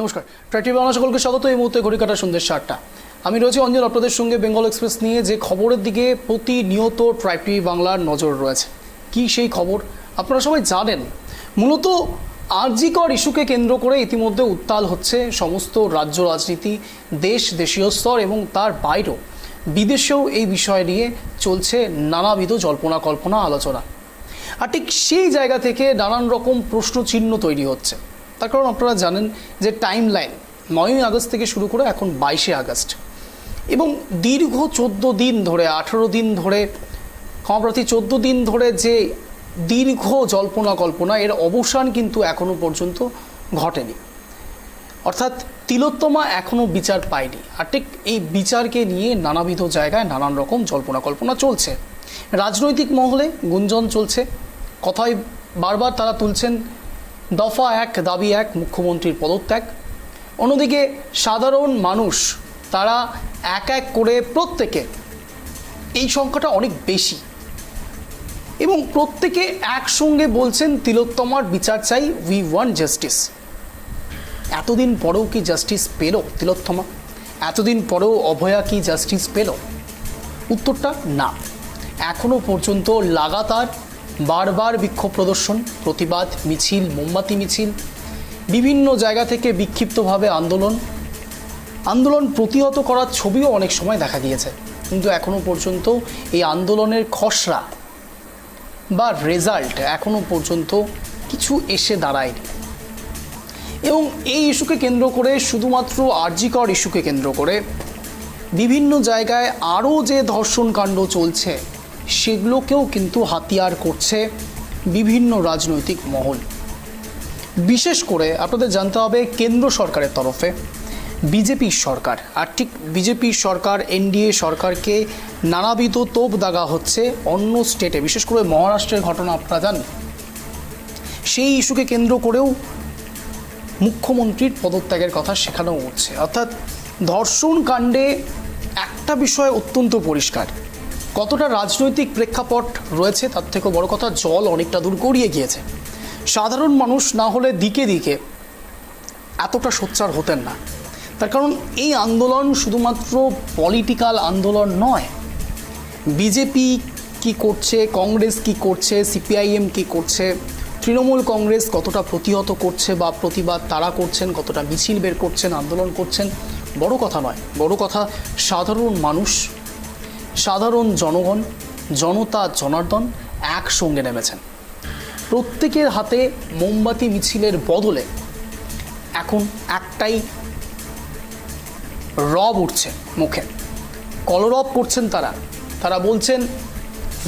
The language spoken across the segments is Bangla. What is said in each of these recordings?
নমস্কার, ট্রাই টিভি বাংলা সকলকে স্বাগত। এই মুহূর্তে ঘড়ি কাটা সন্ধ্যে 7টা। আমি রয়েছি অঞ্জন, আপনাদের সঙ্গে বেঙ্গল এক্সপ্রেস নিয়ে যে খবরের দিকে প্রতিনিয়ত ট্রাই টিভি বাংলার নজর রয়েছে। কি সেই খবর আপনারা সবাই জানেন। মূলত আরজি কর ইস্যুকে কেন্দ্র করে ইতিমধ্যে উত্তাল হচ্ছে সমস্ত রাজ্য রাজনীতি, দেশীয় স্তর এবং তার বাইরেও বিদেশেও এই বিষয় নিয়ে চলছে নানাবিধ জল্পনা কল্পনা আলোচনা। আর ঠিক সেই জায়গা থেকে নানান রকম প্রশ্নচিহ্ন তৈরি হচ্ছে। তার কারণ আপনারা জানেন যে টাইম লাইন 9ই আগস্ট থেকে শুরু করে এখন 22শে আগস্ট, এবং দীর্ঘ 14 দিন ধরে 18 দিন ধরে ক্ষমাপ্রার্থী 14 দিন ধরে যে দীর্ঘ জল্পনা কল্পনা, এর অবসান কিন্তু এখনও পর্যন্ত ঘটেনি। অর্থাৎ তিলোত্তমা এখনও বিচার পায়নি। আর ঠিক এই বিচারকে নিয়ে নানাবিধ জায়গায় নানান রকম জল্পনা কল্পনা চলছে। রাজনৈতিক মহলে গুঞ্জন চলছে, কথায় বারবার তারা তুলছেন দফা 1 দাবি 1 মুখ্যমন্ত্রীর পদত্যাগ। অন্যদিকে সাধারণ মানুষ তারা এক এক করে প্রত্যেকে, এই সংখ্যাটা অনেক বেশি, এবং প্রত্যেকে একসঙ্গে বলছেন তিলোত্তমার বিচার চাই, উই ওয়ান্ট জাস্টিস। এতদিন পরেও কি জাস্টিস পেল তিলোত্তমা? এতদিন পরেও অভয়া কি জাস্টিস পেল? উত্তরটা না। এখনও পর্যন্ত লাগাতার বারবার বিক্ষোভ প্রদর্শন, প্রতিবাদ মিছিল, মোমবাতি মিছিল, বিভিন্ন জায়গা থেকে বিক্ষিপ্তভাবে আন্দোলন প্রতিহত করার ছবিও অনেক সময় দেখা গিয়েছে। কিন্তু এখনও পর্যন্ত এই আন্দোলনের খসড়া বা রেজাল্ট এখনও পর্যন্ত কিছু এসে দাঁড়ায়নি। এবং এই ইস্যুকে কেন্দ্র করে, শুধুমাত্র আরজি কর ইস্যুকে কেন্দ্র করে বিভিন্ন জায়গায় আরও যে ধর্ষণ কাণ্ড চলছে সেগুলোকেও কিন্তু হাতিয়ার করছে বিভিন্ন রাজনৈতিক মহল। বিশেষ করে আপনাদের জানতে হবে কেন্দ্র সরকারের তরফে বিজেপি সরকার, আর ঠিক বিজেপি সরকার এনডিএ সরকারকে নানাবিধ তোপ দাগা হচ্ছে অন্য স্টেটে, বিশেষ করে মহারাষ্ট্রের ঘটনা আপনারা জানেন। সেই ইস্যুকে কেন্দ্র করেও মুখ্যমন্ত্রীর পদত্যাগের কথা সেখানেও উঠছে। অর্থাৎ ধর্ষণ কাণ্ডে একটা বিষয় অত্যন্ত পরিষ্কার, কতটা রাজনৈতিক প্রেক্ষাপট রয়েছে তার থেকেও বড় কথা, জল অনেকটা দূর গড়িয়ে গিয়েছে। সাধারণ মানুষ না হলে দিকে দিকে এতটা সোচ্চার হতেন না। তার কারণ এই আন্দোলন শুধুমাত্র পলিটিক্যাল আন্দোলন নয়। বিজেপি কি করছে, কংগ্রেস কি করছে, সিপিআইএম কি করছে, তৃণমূল কংগ্রেস কতটা প্রতিহত করছে বা প্রতিবাদ তারা করছেন, কতটা মিছিল বের করছেন, আন্দোলন করছেন, বড় কথা নয়। বড় কথা সাধারণ মানুষ, সাধারণ জনগণ, জনতা জনার্দন একসঙ্গে নেমেছেন। প্রত্যেকের হাতে মোমবাতি মিছিলের বদলে এখন একটাই রব উঠছে মুখে, কলরব করছেন তারা বলছেন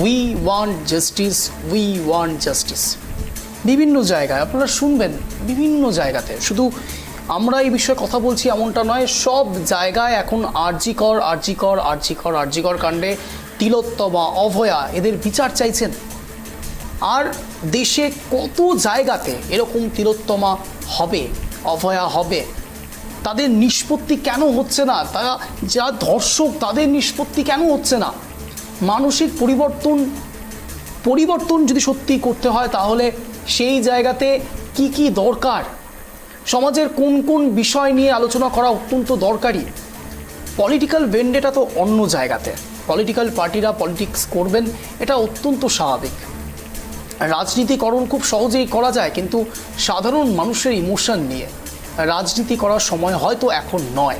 we want justice, we want justice. বিভিন্ন জায়গায় আপনারা শুনবেন, বিভিন্ন জায়গাতে, শুধু আমরা এই বিষয়ে কথা বলছি এমনটা নয়, সব জায়গায় এখন আরজি কর কাণ্ডে তিলোত্তমা, অভয়া এদের বিচার চাইছেন। আর দেশে কত জায়গাতে এরকম তিলোত্তমা হবে, অভয়া হবে, তাদের নিষ্পত্তি কেন হচ্ছে না? তারা যা ধর্ষক তাদের নিষ্পত্তি কেন হচ্ছে না? মানসিক পরিবর্তন যদি সত্যি করতে হয় তাহলে সেই জায়গাতে কি দরকার, সমাজের কোন কোন বিষয় নিয়ে আলোচনা করা অত্যন্ত দরকারি। পলিটিক্যাল ভেন্ডেটা তো অন্য জায়গাতে, পলিটিক্যাল পার্টিরা পলিটিক্স করবেন, এটা অত্যন্ত স্বাভাবিক। রাজনীতিকরণ খুব সহজেই করা যায়, কিন্তু সাধারণ মানুষের ইমোশন নিয়ে রাজনীতি করার সময় হয়তো এখন নয়।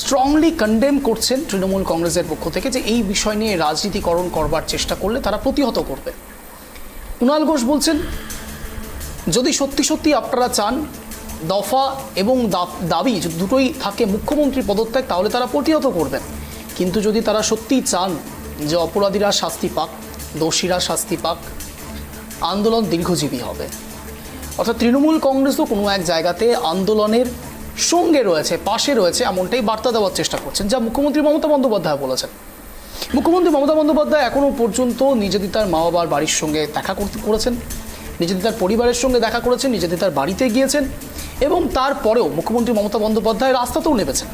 স্ট্রংলি কন্ডেম করছেন তৃণমূল কংগ্রেসের পক্ষ থেকে যে এই বিষয় নিয়ে রাজনীতিকরণ করবার চেষ্টা করলে তারা প্রতিহত করবে। কুণাল ঘোষ বলছেন যদি সত্যি আপনারা চান দফা এবং দাবি দুটোই থাকে মুখ্যমন্ত্রীর পদত্যাগ, তাহলে তারা প্রতিহত করবেন। কিন্তু যদি তারা সত্যিই চান যে অপরাধীরা শাস্তি পাক, দোষীরা শাস্তি পাক, আন্দোলন দীর্ঘজীবী হবে। অর্থাৎ তৃণমূল কংগ্রেসও কোনো এক জায়গাতে আন্দোলনের সঙ্গে রয়েছে, পাশে রয়েছে, এমনটাই বার্তা দেওয়ার চেষ্টা করছেন, যা মুখ্যমন্ত্রী মমতা বন্দ্যোপাধ্যায় বলেছেন। মুখ্যমন্ত্রী মমতা বন্দ্যোপাধ্যায় এখনও পর্যন্ত নিবেদিতার মা বাবার বাড়ির সঙ্গে দেখা করেছেন, নিবেদিতার পরিবারের সঙ্গে দেখা করেছেন, নিবেদিতার বাড়িতে গিয়েছেন, এবং তারপরেও মুখ্যমন্ত্রী মমতা বন্দ্যোপাধ্যায় রাস্তাতেও নেমেছেন।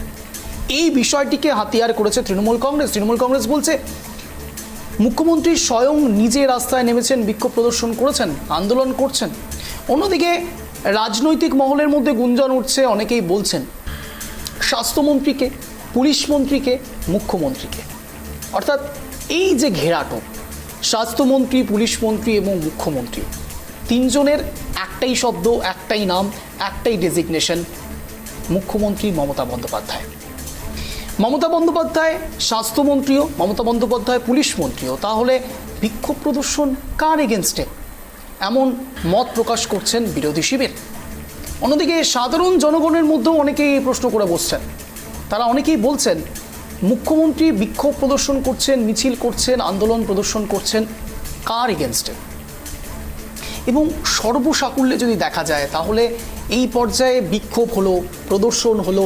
এই বিষয়টিকে হাতিয়ার করেছে তৃণমূল কংগ্রেস বলছে মুখ্যমন্ত্রী স্বয়ং নিজে রাস্তায় নেমেছেন, বিক্ষোভ প্রদর্শন করেছেন, আন্দোলন করছেন। অন্যদিকে রাজনৈতিক মহলের মধ্যে গুঞ্জন উঠছে, অনেকেই বলছেন স্বাস্থ্যমন্ত্রীকে, পুলিশ মন্ত্রীকে, মুখ্যমন্ত্রীকে, অর্থাৎ এই যে ঘেরাটোপ, স্বাস্থ্যমন্ত্রী, পুলিশ মন্ত্রী এবং মুখ্যমন্ত্রী তিনজনের একটাই শব্দ, একটাই নাম, একটাই ডেজিগনেশন, মুখ্যমন্ত্রী মমতা বন্দ্যোপাধ্যায়। মমতা বন্দ্যোপাধ্যায় স্বাস্থ্যমন্ত্রীও, মমতা বন্দ্যোপাধ্যায় পুলিশ মন্ত্রীও, তাহলে বিক্ষোভ প্রদর্শন কার এগেনস্টে? এমন মত প্রকাশ করছেন বিরোধী শিবির। অন্যদিকে সাধারণ জনগণের মধ্যেও অনেকেই এই প্রশ্ন করে বসছেন। তারা অনেকেই বলছেন মুখ্যমন্ত্রী বিক্ষোভ প্রদর্শন করছেন, মিছিল করছেন, আন্দোলন প্রদর্শন করছেন কার এগেনস্টে? এবং সর্বসাকুল্যে যদি দেখা যায় তাহলে এই পর্যায়ে বিক্ষোভ হলো, প্রদর্শন হলো,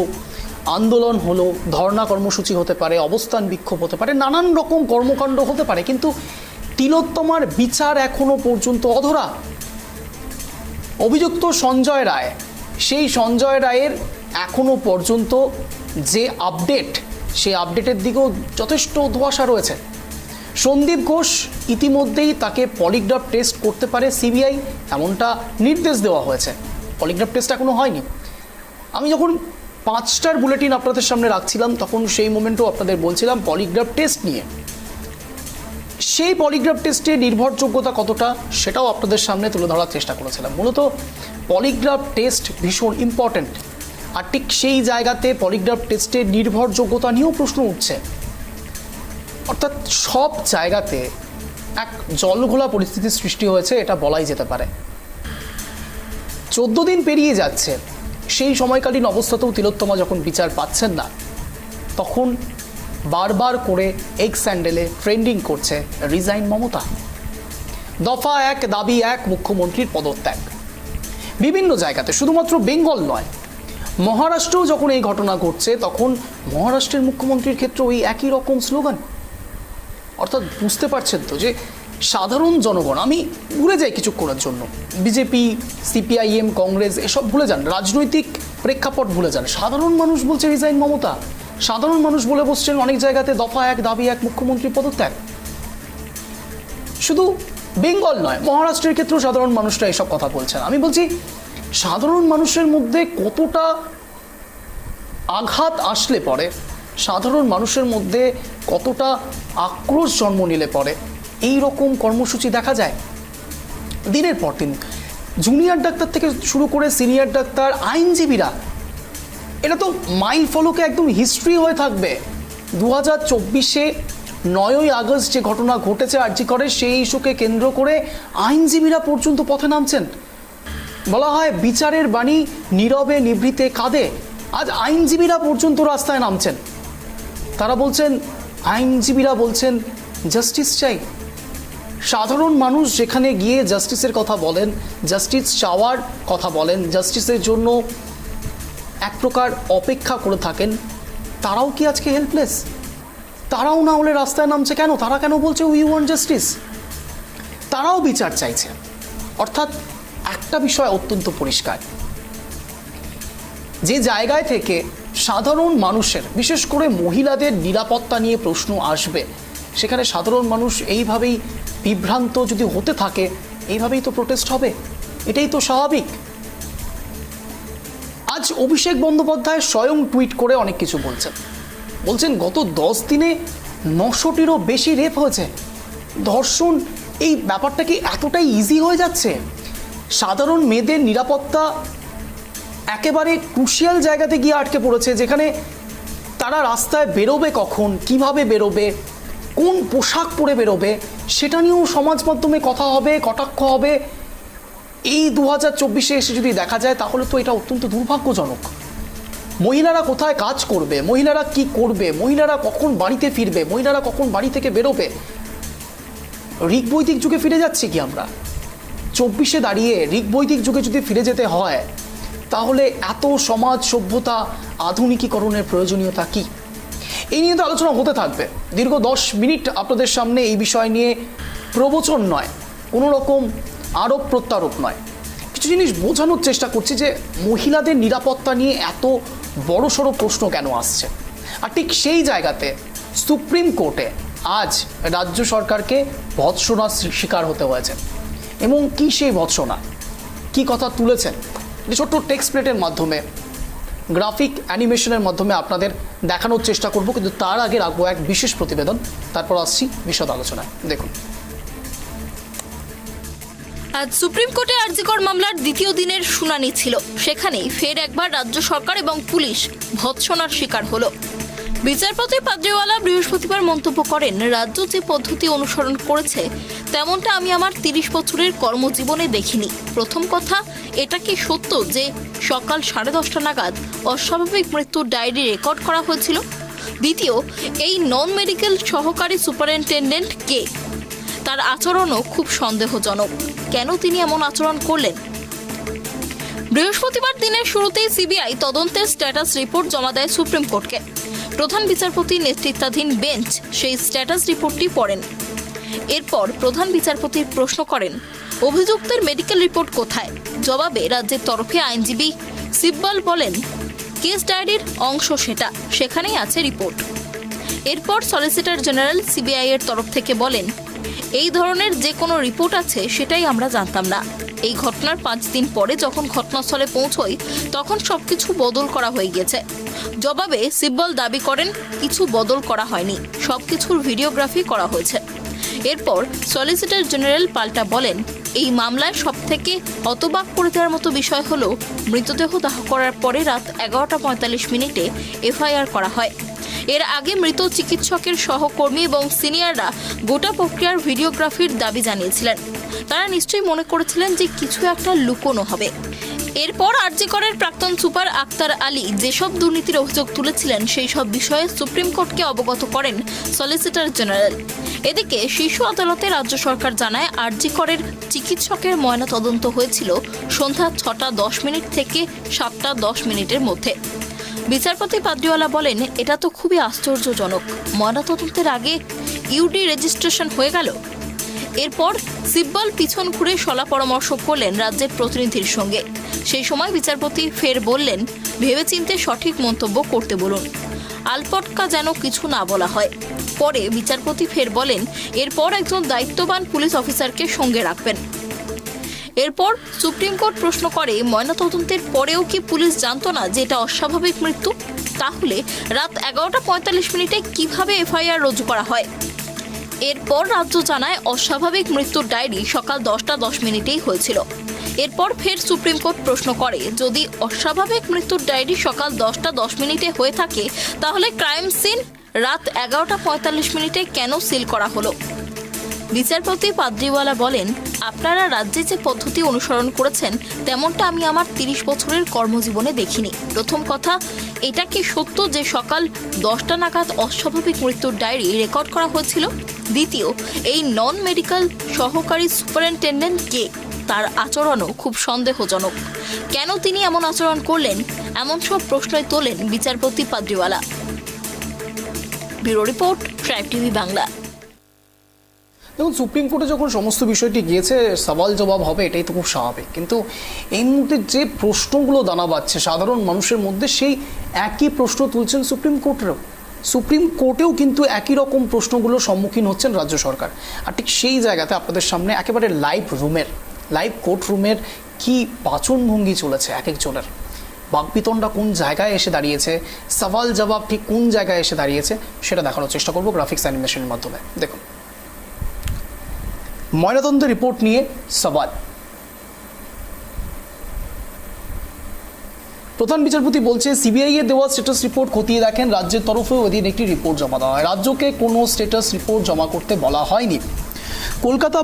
আন্দোলন হলো, ধর্ণা কর্মসূচি হতে পারে, অবস্থান বিক্ষোভ হতে পারে, নানান রকম কর্মকাণ্ড হতে পারে, কিন্তু তিলোত্তমার বিচার এখনো পর্যন্ত অধরা। অভিযুক্ত সঞ্জয় রায়, সেই সঞ্জয় রায়ের এখনো পর্যন্ত যে আপডেট, সেই আপডেটের দিকেও যথেষ্ট ধোঁয়াশা রয়েছে। সন্দীপ ঘোষ ইতিমধ্যেই তাকে পলিগ্রাফ টেস্ট করতে পারে সিবিআই, এমনটা নির্দেশ দেওয়া হয়েছে। পলিগ্রাফ টেস্ট এখনো হয়নি। আমি যখন 5টার বুলেটিন আপনাদের সামনে রাখছিলাম তখন সেই মোমেন্টও আপনাদের বলছিলাম পলিগ্রাফ টেস্ট নিয়ে। সেই পলিগ্রাফ টেস্টের নির্ভরযোগ্যতা কতটা সেটাও আপনাদের সামনে তুলে ধরার চেষ্টা করেছিলাম। মূলত পলিগ্রাফ টেস্ট ভীষণ ইম্পর্ট্যান্ট, আর ঠিক সেই জায়গাতে পলিগ্রাফ টেস্টের নির্ভরযোগ্যতা নিয়েও প্রশ্ন উঠছে। অর্থাৎ সব জায়গাতে এক জলঘোলা পরিস্থিতির সৃষ্টি হয়েছে, এটা বলাই যেতে পারে। 14 দিন পেরিয়ে যাচ্ছে, সেই সময়কালীন অবস্থাতেও তিলোত্তমা যখন বিচার পাচ্ছেন না, তখন বারবার করে এক্স স্যান্ডেলে ট্রেন্ডিং করছে রিজাইন মমতা। দফা 1 দাবি 1 মুখ্যমন্ত্রীর পদত্যাগ। বিভিন্ন জায়গাতে, শুধুমাত্র বেঙ্গল নয়, মহারাষ্ট্রেও যখন এই ঘটনা ঘটছে তখন মহারাষ্ট্রের মুখ্যমন্ত্রীর ক্ষেত্রে ওই একই রকম স্লোগান। অর্থাৎ বুঝতে পারছেন তো যে সাধারণ জনগণ, আমি ভুলে যাই কিছুক্ষণের জন্য বিজেপি, সিপিআইএম, কংগ্রেস এসব ভুলে যান, রাজনৈতিক প্রেক্ষাপট ভুলে যান, সাধারণ মানুষ বলছে রিজাইন মমতা। সাধারণ মানুষ বলে বসছেন অনেক জায়গাতে দফা 1 দাবি 1 মুখ্যমন্ত্রী পদত্যাগ। শুধু বেঙ্গল নয়, মহারাষ্ট্রের ক্ষেত্রেও সাধারণ মানুষরা এসব কথা বলছেন। আমি বলছি সাধারণ মানুষের মধ্যে কতটা আঘাত আসলে পরে, সাধারণ মানুষের মধ্যে কতটা আক্রোশ জন্ম নিলে পরে এই রকম কর্মসূচি দেখা যায় দিনের পর দিন। জুনিয়র ডাক্তার থেকে শুরু করে সিনিয়র ডাক্তার, আইনজীবীরা, এটা তো মাইল ফলকে একদম হিস্ট্রি হয়ে থাকবে। 2024-এ 9ই আগস্ট যে ঘটনা ঘটেছে আরজি করে, সেই ইস্যুকে কেন্দ্র করে আইনজীবীরা পর্যন্ত পথে নামছেন। বলা হয় বিচারের বাণী নীরবে নিভৃতে কাঁদে, আজ আইনজীবীরা পর্যন্ত রাস্তায় নামছেন। তারা বলছেন, আইনজীবীরা বলছেন জাস্টিস চাই। সাধারণ মানুষ যেখানে গিয়ে জাস্টিসের কথা বলেন, জাস্টিস চাওয়ার কথা বলেন, জাস্টিসের জন্য এক প্রকার অপেক্ষা করে থাকেন, তারাও কি আজকে হেল্পলেস? তারাও না হলে রাস্তায় নামছে কেন? তারা কেন বলছে উই ওয়ান্ট জাস্টিস? তারাও বিচার চাইছে। অর্থাৎ একটা বিষয় অত্যন্ত পরিষ্কার, যে জায়গায় থেকে সাধারণ মানুষের, বিশেষ করে মহিলাদের নিরাপত্তা নিয়ে প্রশ্ন আসবে, সেখানে সাধারণ মানুষ এইভাবেই বিভ্রান্ত যদি হতে থাকে, এইভাবেই তো প্রোটেস্ট হবে, এটাই তো স্বাভাবিক। আজ অভিষেক বন্দ্যোপাধ্যায় স্বয়ং টুইট করে অনেক কিছু বলছেন গত 10 দিনে 900টিরও বেশি রেপ হয়েছে। ধর্ষণ, এই ব্যাপারটা কি এতটাই ইজি হয়ে যাচ্ছে? সাধারণ মেয়েদের নিরাপত্তা একেবারে ক্রুশিয়াল জায়গাতে গিয়ে আটকে পড়েছে, যেখানে তারা রাস্তায় বেরোবে কখন, কিভাবে বেরোবে, কোন পোশাক পরে বেরোবে, সেটা নিয়েও সমাজ মাধ্যমে কথা হবে, কটাক্ষ হবে। এই 2024-এ এসে যদি দেখা যায় তাহলে তো এটা অত্যন্ত দুর্ভাগ্যজনক। মহিলারা কোথায় কাজ করবে, মহিলারা কি করবে, মহিলারা কখন বাড়িতে ফিরবে, মহিলারা কখন বাড়ি থেকে বেরোবে? ঋগ্বৈদিক যুগে ফিরে যাচ্ছি কি আমরা? 24-এ দাঁড়িয়ে ঋগ্বৈদিক যুগে যদি ফিরে যেতে হয় তাহলে এত সমাজ সভ্যতা আধুনিকীকরণের প্রয়োজনীয়তা কি? এই নিয়ে তো আলোচনা হতে থাকবে দীর্ঘ 10 মিনিট। আপনাদের সামনে এই বিষয় নিয়ে প্রবচন নয়, কোনো রকম আরোপ প্রত্যারোপ নয়, কিছু জিনিস বোঝানোর চেষ্টা করছি যে মহিলাদের নিরাপত্তা নিয়ে এত বড়সড় প্রশ্ন কেন আসছে। আর ঠিক সেই জায়গাতে সুপ্রিম কোর্টে আজ রাজ্য সরকারকে ভৎসনার শিকার হতে হয়েছে। এবং কি সেই ভৎসনা, কি কথা তুলেছেন একটি ছোট্ট টেক্সট প্লেটের মাধ্যমে, গ্রাফিক অ্যানিমেশনের মাধ্যমে আপনাদের দেখানোর চেষ্টা করব, কিন্তু তার আগে রাখবো এক বিশেষ প্রতিবেদন, তারপর আসছি বিশদ আলোচনায়। দেখুন। আজ সুপ্রিম কোর্টে আরজিকর মামলার দ্বিতীয় দিনের শুনানি ছিল। সেখানেই ফের একবার রাজ্য সরকার এবং পুলিশ ভৎসনার শিকার হলো। বিচারপতি পাদ্রিওয়ালা বৃহস্পতিবার মন্তব্য করেন, রাজ্য যে পদ্ধতি অনুসরণ করেছে তেমনটা আমি আমার 30 বছরের কর্মজীবনে দেখিনি। প্রথম কথা, এটা কি সত্য যে সকাল 10:30 নাগাদ অস্বাভাবিক মৃত্যুর ডায়েরি রেকর্ড করা হয়েছিল? দ্বিতীয়, এই নন মেডিকেল সহকারী সুপারিনটেন্ডেন্ট কে? তার আচরণও খুব সন্দেহজনক। কেন তিনি এমন আচরণ করলেন? বৃহস্পতিবার দিনের শুরুতেই সিবিআই তদন্তের স্ট্যাটাস রিপোর্ট জমা দেয় সুপ্রিম কোর্টকে। প্রধান বিচারপতি নেতৃত্বাধীন বেঞ্চ সেই স্ট্যাটাস রিপোর্টটি পড়েন। এরপর প্রধান বিচারপতির প্রশ্ন করেন, অভিযুক্তের মেডিকেল রিপোর্ট কোথায়? জবাবে রাজ্যের তরফে আইনজীবী সিব্বল বলেন, কেস ডায়েরির অংশ সেটা, সেখানেই আছে রিপোর্ট। এরপর সলিসিটর জেনারেল সিবিআই এর তরফ থেকে বলেন, এই ধরনের যে কোনো রিপোর্ট আছে সেটাই আমরা জানতাম না। এই ঘটনার 5 দিন পরে যখন ঘটনাস্থলে পৌঁছই তখন সবকিছু বদল করা হয়ে গেছে। জবাবে সিব্বল দাবি করেন, কিছু বদল করা হয়নি, সবকিছুর ভিডিওগ্রাফি করা হয়েছে। এরপর সলিসিটর জেনারেল পাল্টা বলেন, এই মামলায় সবথেকে হতবাক করে দেওয়ার মতো বিষয় হলো মৃতদেহ দাহ করার পরে রাত 11:45 এফআইআর করা হয়। এর আগে মৃত চিকিৎসকের সহকর্মী এবং সিনিয়ররা গোটা প্রক্রিয়ার ভিডিওগ্রাফির দাবি জানিয়েছিলেন। তারা নিশ্চয়ই মনে করেছিলেন যে কিছু একটা লুকোনো হবে। এরপর আরজিকরের প্রাক্তন সুপার আক্তার আলী যেসব দুর্নীতির অভিযোগ তুলেছিলেন সেই সব বিষয়ে সুপ্রিম কোর্টকে অবগত করেন সলিসিটর জেনারেল। এদিকে শীর্ষ আদালতে রাজ্য সরকার জানায়, আরজিকরের চিকিৎসকের ময়নাতদন্ত হয়েছিল সন্ধ্যা 6:10 থেকে 7:10 মধ্যে। বিচারপতি পাদ্রিওয়ালা বলেন, এটা তো খুবই আশ্চর্যজনক। ময়নাতদন্তের আগে ইউডি রেজিস্ট্রেশন হয়ে গেল। এরপর সিব্বল পিছন ঘুরে শলা পরামর্শ করলেন রাজ্যের প্রতিনিধির সঙ্গে। সেই সময় বিচারপতি ফের বললেন, ভেবেচিন্তে সঠিক মন্তব্য করতে বলুন, আলপটকা যেন কিছু না বলা হয়। পরে বিচারপতি ফের বলেন, এরপর একজন দায়িত্ববান পুলিশ অফিসারকে সঙ্গে রাখবেন। এরপর সুপ্রিম কোর্ট প্রশ্ন করে, ময়নাতদন্তের পরেও কি পুলিশ জানতো না যে এটা অস্বাভাবিক মৃত্যু? তাহলে রাত 11:45 কিভাবে এফআইআর রুজু করা হয়? এরপর রাজ্য জানায়, অস্বাভাবিক মৃত্যুর ডায়েরি সকাল 10:10 হয়েছিল। এরপর ফের সুপ্রিম কোর্ট প্রশ্ন করে, যদি অস্বাভাবিক মৃত্যুর ডায়েরি সকাল 10:10 হয়ে থাকে তাহলে ক্রাইম সিন রাত 11:45 কেন সিল করা হলো? বিচারপতি পাদ্রিওয়ালা বলেন, আপনারা রাজ্যে যে পদ্ধতি অনুসরণ করেছেন তেমনটা আমি আমার 30 বছরের কর্মজীবনে দেখিনি। প্রথম কথা, এটা কি সত্য যে সকাল 10টা নাগাদ অস্বাভাবিক মৃত্যুর ডায়েরি রেকর্ড করা হয়েছিল? দ্বিতীয়, এই নন মেডিকেল সহকারী সুপারিনটেন্ডেন্ট কে? তার আচরণও খুব সন্দেহজনক। কেন তিনি এমন আচরণ করলেন? এমন সব প্রশ্নই তোলেন বিচারপতি Pardiwala. Bureau report, tribe TV Bangla. দেখুন, সুপ্রিম কোর্টে যখন সমস্ত বিষয়টি গিয়েছে, সওয়াল জবাব হবে, এটাই তো খুব স্বাভাবিক। কিন্তু এই মুহূর্তে যে প্রশ্নগুলো দানা বাঁধছে সাধারণ মানুষের মধ্যে, সেই একই প্রশ্ন তুলছেন সুপ্রিম কোর্টেও কিন্তু একই রকম প্রশ্নগুলোর সম্মুখীন হচ্ছেন রাজ্য সরকার। আর ঠিক সেই জায়গাতে আপনাদের সামনে একেবারে লাইভ কোর্ট রুমের কি বাচনভঙ্গি চলেছে এক একজনের, বাকবিতণ্ডা কোন জায়গায় এসে দাঁড়িয়েছে, সওয়াল জবাব ঠিক কোন জায়গায় এসে দাঁড়িয়েছে, সেটা দেখানোর চেষ্টা করবো গ্রাফিক্স অ্যানিমেশনের মাধ্যমে। দেখুন, ময়নাতদন্ত রিপোর্ট নিয়ে সওয়াল। প্রধান বিচারপতি বলছে, সিবিআই এর দেওয়া স্ট্যাটাস রিপোর্ট খতিয়ে দেখেন, রাজ্যের তরফেও এদিন একটি রিপোর্ট জমা দেওয়া হয়। রাজ্যকে কোনো স্ট্যাটাস রিপোর্ট জমা করতে বলা হয়নি। কলকাতা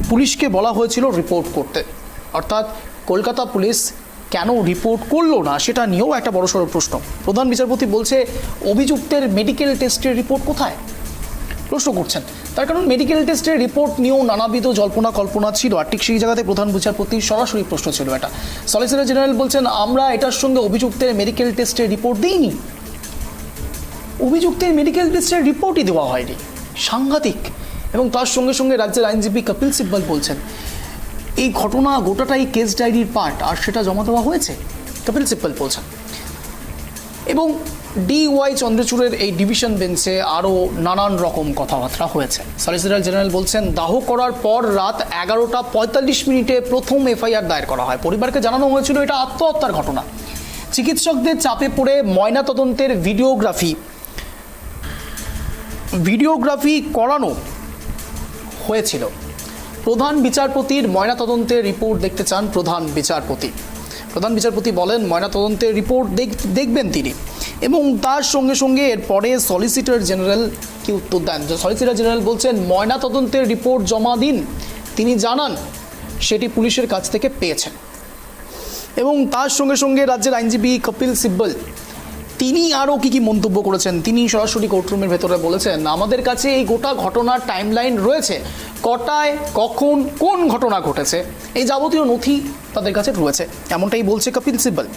পুলিশকে বলা হয়েছিল রিপোর্ট করতে, অর্থাৎ কলকাতা পুলিশ কেন রিপোর্ট করলো না সেটা নিয়েও একটা বড়সড় প্রশ্ন। প্রধান বিচারপতি বলছে, অভিযুক্তের মেডিকেল টেস্টের রিপোর্ট কোথায়? প্রশ্ন করছেন। তার কারণ মেডিকেল টেস্টের রিপোর্ট নিয়েও নানাবিধ জল্পনা কল্পনা ছিল, আর ঠিক সেই জায়গাতে প্রধান বিচারপতির সরাসরি প্রশ্ন ছিল এটা। সলিসিটর জেনারেল বলছেন, আমরা এটার সঙ্গে অভিযুক্তের মেডিকেল টেস্টের রিপোর্ট দিইনি, অভিযুক্তের মেডিকেল টেস্টের রিপোর্টই দেওয়া হয়নি। সাংঘাতিক। এবং তার সঙ্গে সঙ্গে রাজ্যের আইনজীবী কপিল সিব্বল বলছেন, এই ঘটনা গোটাটাই কেস ডায়েরির পার্ট, আর সেটা জমা দেওয়া হয়েছে। কপিল সিব্বল বলছেন, এবং DY চন্দ্রচূড়ের এই ডিভিশন বেঞ্চে আরও নানান রকম কথাবার্তা হয়েছে। সলিসিটর জেনারেল বলছেন, দাহ করার পর রাত 11:45 প্রথম FIR দায়ের করা হয়। পরিবারকে জানানো হয়েছিল এটা আত্মহত্যার ঘটনা। চিকিৎসকদের চাপে পড়ে ময়নাতদন্তের ভিডিওগ্রাফি করানো হয়েছিল। প্রধান বিচারপতির ময়নাতদন্তের রিপোর্ট দেখতে চান প্রধান বিচারপতি বলেন ময়নাতদন্তের রিপোর্ট দেখবেন তিনি, এবং তার সঙ্গে সঙ্গে এরপরে সলিসিটর জেনারেল কি উত্তর দেন। সলিসিটর জেনারেল বলছেন ময়নাতদন্তের রিপোর্ট জমা দিন। তিনি জানান সেটি পুলিশের কাছ থেকে পেয়েছেন। এবং তার সঙ্গে সঙ্গে রাজ্যের আইনজীবী কপিল সিব্বল তিনি আরও কি মন্তব্য করেছেন। তিনি সরাসরি কোর্টরুমের ভেতরে বলেছেন, আমাদের কাছে এই গোটা ঘটনার টাইমলাইন রয়েছে, কটায় কখন কোন ঘটনা ঘটেছে এই যাবতীয় নথি তাদের কাছে রয়েছে, এমনটাই বলছে কপিল সিব্বল।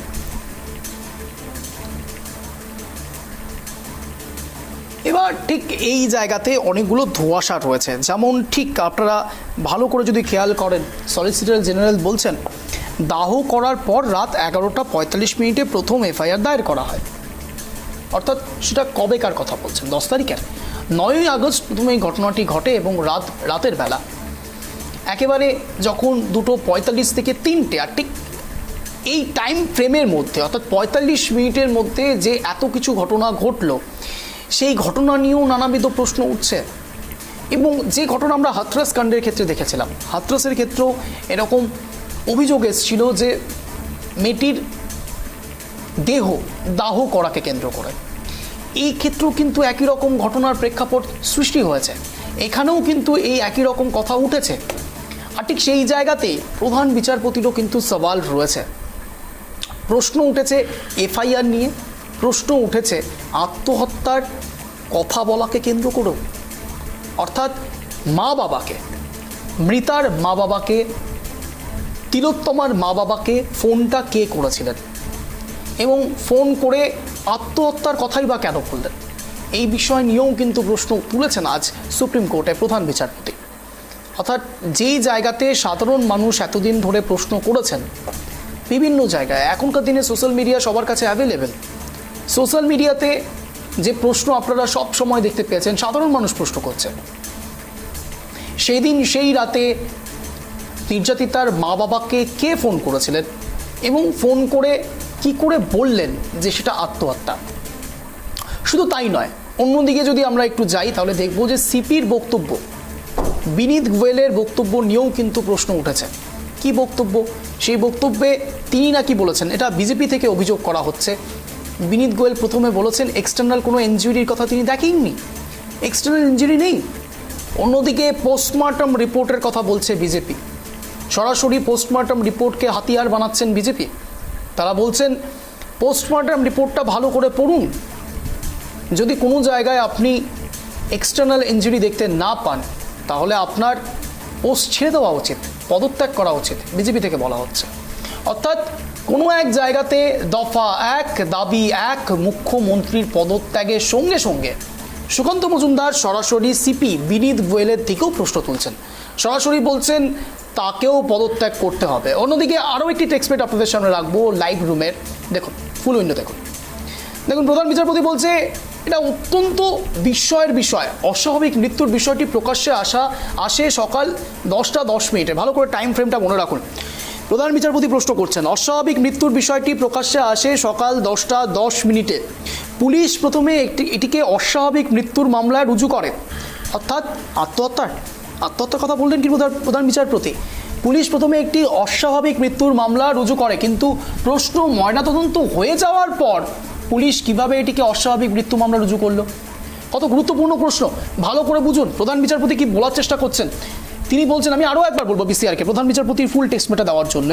এবার ঠিক এই জায়গাতে অনেকগুলো ধোঁয়াশা রয়েছে। যেমন ঠিক আপনারা ভালো করে যদি খেয়াল করেন, সলিসিটর জেনারেল বলছেন দাহ করার পর রাত 11:45 প্রথম FIR দায়ের করা হয়। অর্থাৎ সেটা কবেকার কথা বলছেন? 10 তারিখের 9ই আগস্ট প্রথম এই ঘটনাটি ঘটে, এবং রাতের বেলা একেবারে যখন 2:45 থেকে 3টে, আর ঠিক এই টাইম ফ্রেমের মধ্যে অর্থাৎ 45 মিনিটের মধ্যে যে এত কিছু ঘটনা ঘটলো, সেই ঘটনা নিয়েও নানাবিধ প্রশ্ন উঠছে। এবং যে ঘটনা আমরা হাথরস কাণ্ডের ক্ষেত্রে দেখেছিলাম, হাথরসের ক্ষেত্রেও এরকম অভিযোগ এসেছিল যে মেয়েটির দেহ দাহ করাকে কেন্দ্র করে। এই ক্ষেত্রেও কিন্তু একই রকম ঘটনার প্রেক্ষাপট সৃষ্টি হয়েছে, এখানেও কিন্তু এই একই রকম কথা উঠেছে। আর ঠিক সেই জায়গাতে প্রধান বিচারপতিরও কিন্তু সওয়াল রয়েছে। প্রশ্ন উঠেছে FIR নিয়ে, প্রশ্ন উঠেছে আত্মহত্যার কথা বলাকে কেন্দ্র করেও। অর্থাৎ মৃতার মা বাবাকে, তিলোত্তমার মা বাবাকে ফোনটা কে করেছিলেন, এবং ফোন করে আত্মহত্যার কথাই বা কেন বললেন, এই বিষয় নিয়েও কিন্তু প্রশ্ন তুলেছেন আজ সুপ্রিম কোর্টে প্রধান বিচারপতি। অর্থাৎ যেই জায়গাতে সাধারণ মানুষ এতদিন ধরে প্রশ্ন করেছেন বিভিন্ন জায়গায়, এখনকার দিনে সোশ্যাল মিডিয়া সবার কাছে অ্যাভেলেবেল। সোশ্যাল মিডিয়াতে যে প্রশ্ন আপনারা সব সময় দেখতে পেয়েছেন, সাধারণ মানুষ প্রশ্ন করছে। সেই দিন সেই রাতে নির্যাতিতার মা বাবাকে কে ফোন করেছিলেন, এবং ফোন করে কি করে বললেন যে সেটা আত্মহত্যা। শুধু তাই নয়, অন্যদিকে যদি আমরা একটু যাই তাহলে দেখব যে সিপির বক্তব্য, বিনীত গোয়েলের বক্তব্য নিয়েও কিন্তু প্রশ্ন উঠেছে। কি বক্তব্য? সেই বক্তব্যে তিনি নাকি বলেছেন, এটা বিজেপি থেকে অভিযোগ করা হচ্ছে, বিনীত গোয়েল প্রথমে বলেছেন এক্সটার্নাল কোনো ইনজুরির কথা তিনি দেখেননি, এক্সটার্নাল ইনজুরি নেই। অন্যদিকে পোস্টমর্টম রিপোর্টের কথা বলছে বিজেপি, সরাসরি পোস্টমর্টম রিপোর্টকে হাতিয়ার বানাচ্ছেন বিজেপি। তারা বলছেন পোস্টমর্টম রিপোর্টটা ভালো করে পড়ুন, যদি কোনো জায়গায় আপনি এক্সটার্নাল ইনজুরি দেখতে না পান তাহলে আপনার পোস্ট ছেড়ে দেওয়া উচিত, পদত্যাগ করা উচিত, বিজেপি থেকে বলা হচ্ছে। অর্থাৎ কোনো এক জায়গাতে দফা 1 দাবি 1 মুখ্যমন্ত্রীর পদত্যাগের সঙ্গে সঙ্গে সুকান্ত মজুমদার সরাসরি সিপি বিনীত গোয়েলের দিকেও প্রশ্ন তুলছেন, সরাসরি বলছেন তাকেও পদত্যাগ করতে হবে। অন্যদিকে আরও একটি টেক্সট আপনাদের সামনে রাখবো লাইভ রুমের, দেখুন ফুল উইন্ডো দেখুন। প্রধান বিচারপতি বলছে এটা অত্যন্ত বিস্ময়ের বিষয়, অস্বাভাবিক মৃত্যুর বিষয়টি প্রকাশ্যে আসে সকাল 10:10। ভালো করে টাইম ফ্রেমটা মনে রাখুন। প্রধান বিচারপতি প্রশ্ন করছেন, অস্বাভাবিক মৃত্যুর বিষয়টি প্রকাশ্যে আসে সকাল 10:10। পুলিশ প্রথমে এটিকে অস্বাভাবিক মৃত্যুর মামলায় রুজু করে। অর্থাৎ আত্মহত্যার কথা বললেন কি প্রধান বিচারপতি? পুলিশ প্রথমে একটি অস্বাভাবিক মৃত্যুর মামলা রুজু করে, কিন্তু প্রশ্ন ময়নাতদন্ত হয়ে যাওয়ার পর পুলিশ কিভাবে এটিকে অস্বাভাবিক মৃত্যু মামলা রুজু করলো? কত গুরুত্বপূর্ণ প্রশ্ন, ভালো করে বুঝুন প্রধান বিচারপতি কি বলার চেষ্টা করছেন। তিনি বলছেন, আমি আরও একবার বলবো BCRকে প্রধান বিচারপতির ফুল টেক্সটটা দেওয়ার জন্য,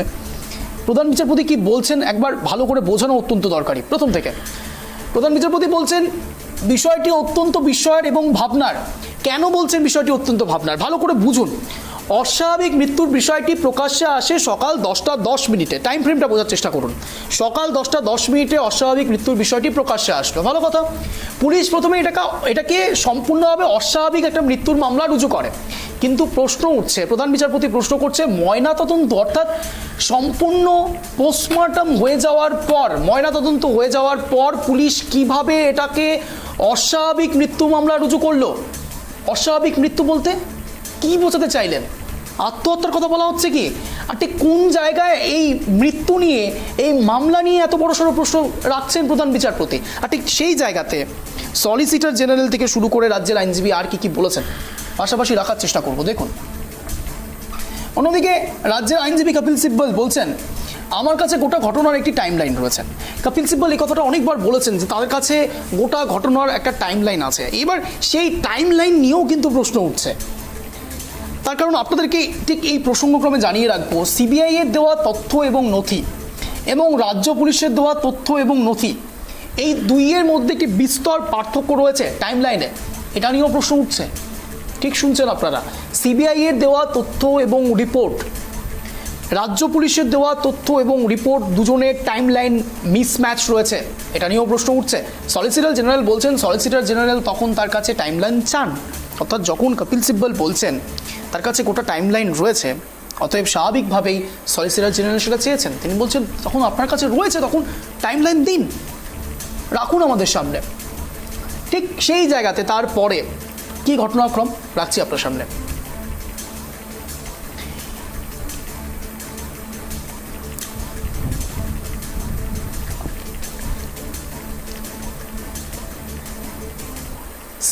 প্রধান বিচারপতি কি বলছেন একবার ভালো করে বোঝানো অত্যন্ত দরকারি। প্রথম থেকে প্রধান বিচারপতি বলছেন বিষয়টি অত্যন্ত বিস্ময়ের এবং ভাবনার। কেন বলছেন বিষয়টি অত্যন্ত ভাবনার? ভালো করে বুঝুন। অস্বাভাবিক মৃত্যুর বিষয়টি প্রকাশ্যে আসে সকাল 10:10 টাইম ফ্রেমটা বোঝার চেষ্টা করুন। সকাল 10:10 অস্বাভাবিক মৃত্যুর বিষয়টি প্রকাশ্যে আসলো, ভালো কথা। পুলিশ প্রথমে এটাকে সম্পূর্ণভাবে অস্বাভাবিক একটা মৃত্যুর মামলা রুজু করে, কিন্তু প্রশ্ন উঠছে, প্রধান বিচারপতি প্রশ্ন করছে, ময়নাতদন্ত অর্থাৎ সম্পূর্ণ পোস্টমর্টম হয়ে যাওয়ার পর পুলিশ কিভাবে এটাকে অস্বাভাবিক মৃত্যু মামলা রুজু করলো? অস্বাভাবিক মৃত্যু বলতে কি বোঝাতে চাইলেন? আত্মহত্যার কথা বলা হচ্ছে কি? আর ঠিক কোন জায়গায় এই মৃত্যু নিয়ে, এই মামলা নিয়ে এত বড় সড়ো প্রশ্ন রাখছেন প্রধান বিচারপতি? আর ঠিক সেই জায়গাতে সলিসিটর জেনারেল থেকে শুরু করে রাজ্যের আইনজীবী আর কি বলেছেন পাশাপাশি রাখার চেষ্টা করব, দেখুন। অন্যদিকে রাজ্যের আইনজীবী কপিল সিব্বল বলছেন, আমার কাছে গোটা ঘটনার একটি টাইম লাইন রয়েছে। কপিল সিব্বল এই কথাটা অনেকবার বলেছেন যে তাদের কাছে গোটা ঘটনার একটা টাইম লাইন আছে। এবার সেই টাইম লাইন নিয়েও কিন্তু প্রশ্ন উঠছে। তার কারণ আপনাদেরকে ঠিক এই প্রসঙ্গক্রমে জানিয়ে রাখবো, সিবিআই এর দেওয়া তথ্য এবং নথি এবং রাজ্য পুলিশের দেওয়া তথ্য এবং নথি, এই দুইয়ের মধ্যে একটি বিস্তর পার্থক্য রয়েছে টাইম লাইনে। এটা নিয়েও প্রশ্ন উঠছে। ঠিক শুনছেন আপনারা, সিবিআই এর দেওয়া তথ্য এবং রিপোর্ট, রাজ্য পুলিশের দেওয়া তথ্য এবং রিপোর্ট, দুজনের টাইম লাইন মিসম্যাচ রয়েছে। এটা নিয়েও প্রশ্ন উঠছে। সলিসিটর জেনারেল বলছেন, সলিসিটর জেনারেল তখন তার কাছে টাইম লাইন চান, অর্থাৎ যখন কপিল সিব্বল বলছেন তার কাছে গোটা টাইম লাইন রয়েছে, অতএব স্বাভাবিকভাবেই সলিসিটর জেনারেল সেটা চেয়েছেন। তিনি বলছেন, তখন আপনার কাছে রয়েছে, তখন টাইম লাইন দিন, রাখুন আমাদের সামনে। ঠিক সেই জায়গাতে তারপরে কি ঘটনাক্রম রাখছি আপনার সামনে।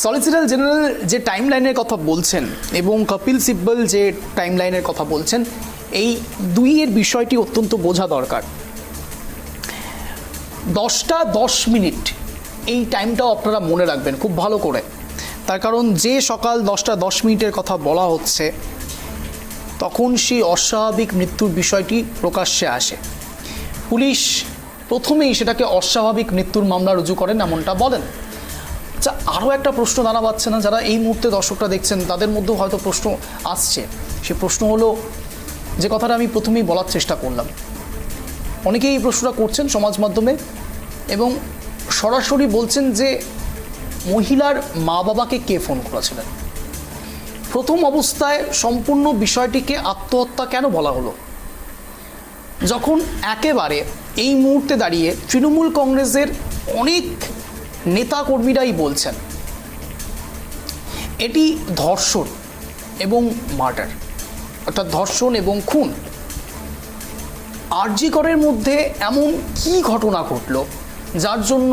সলিসিটর জেনারেল যে টাইম লাইনের কথা বলছেন এবং কপিল সিব্বল যে টাইম লাইনের কথা বলছেন, এই দুইয়ের বিষয়টি অত্যন্ত বোঝা দরকার। 10:10 এই টাইমটাও আপনারা মনে রাখবেন খুব ভালো করে। তার কারণ যে সকাল 10:10 কথা বলা হচ্ছে, তখন সেই অস্বাভাবিক মৃত্যুর বিষয়টি প্রকাশ্যে আসে। পুলিশ প্রথমেই সেটাকে অস্বাভাবিক মৃত্যুর মামলা রুজু করেন, এমনটা বলেন। আচ্ছা, আরও একটা প্রশ্ন দাঁড়া পাচ্ছে না? যারা এই মুহূর্তে দর্শকরা দেখছেন তাদের মধ্যেও হয়তো প্রশ্ন আসছে। সে প্রশ্ন হলো যে কথাটা আমি প্রথমেই বলার চেষ্টা করলাম। অনেকেই এই প্রশ্নটা করছেন সমাজ মাধ্যমে এবং সরাসরি বলছেন যে মহিলার মা বাবাকে কে ফোন করেছিলেন? প্রথম অবস্থায় সম্পূর্ণ বিষয়টিকে আত্মহত্যা কেন বলা হলো, যখন একেবারে এই মুহূর্তে দাঁড়িয়ে তৃণমূল কংগ্রেসের অনেক নেতাকর্মীরাই বলছেন এটি ধর্ষণ এবং মার্ডার, অর্থাৎ ধর্ষণ এবং খুন। আরজি করের মধ্যে এমন কি ঘটনা ঘটল যার জন্য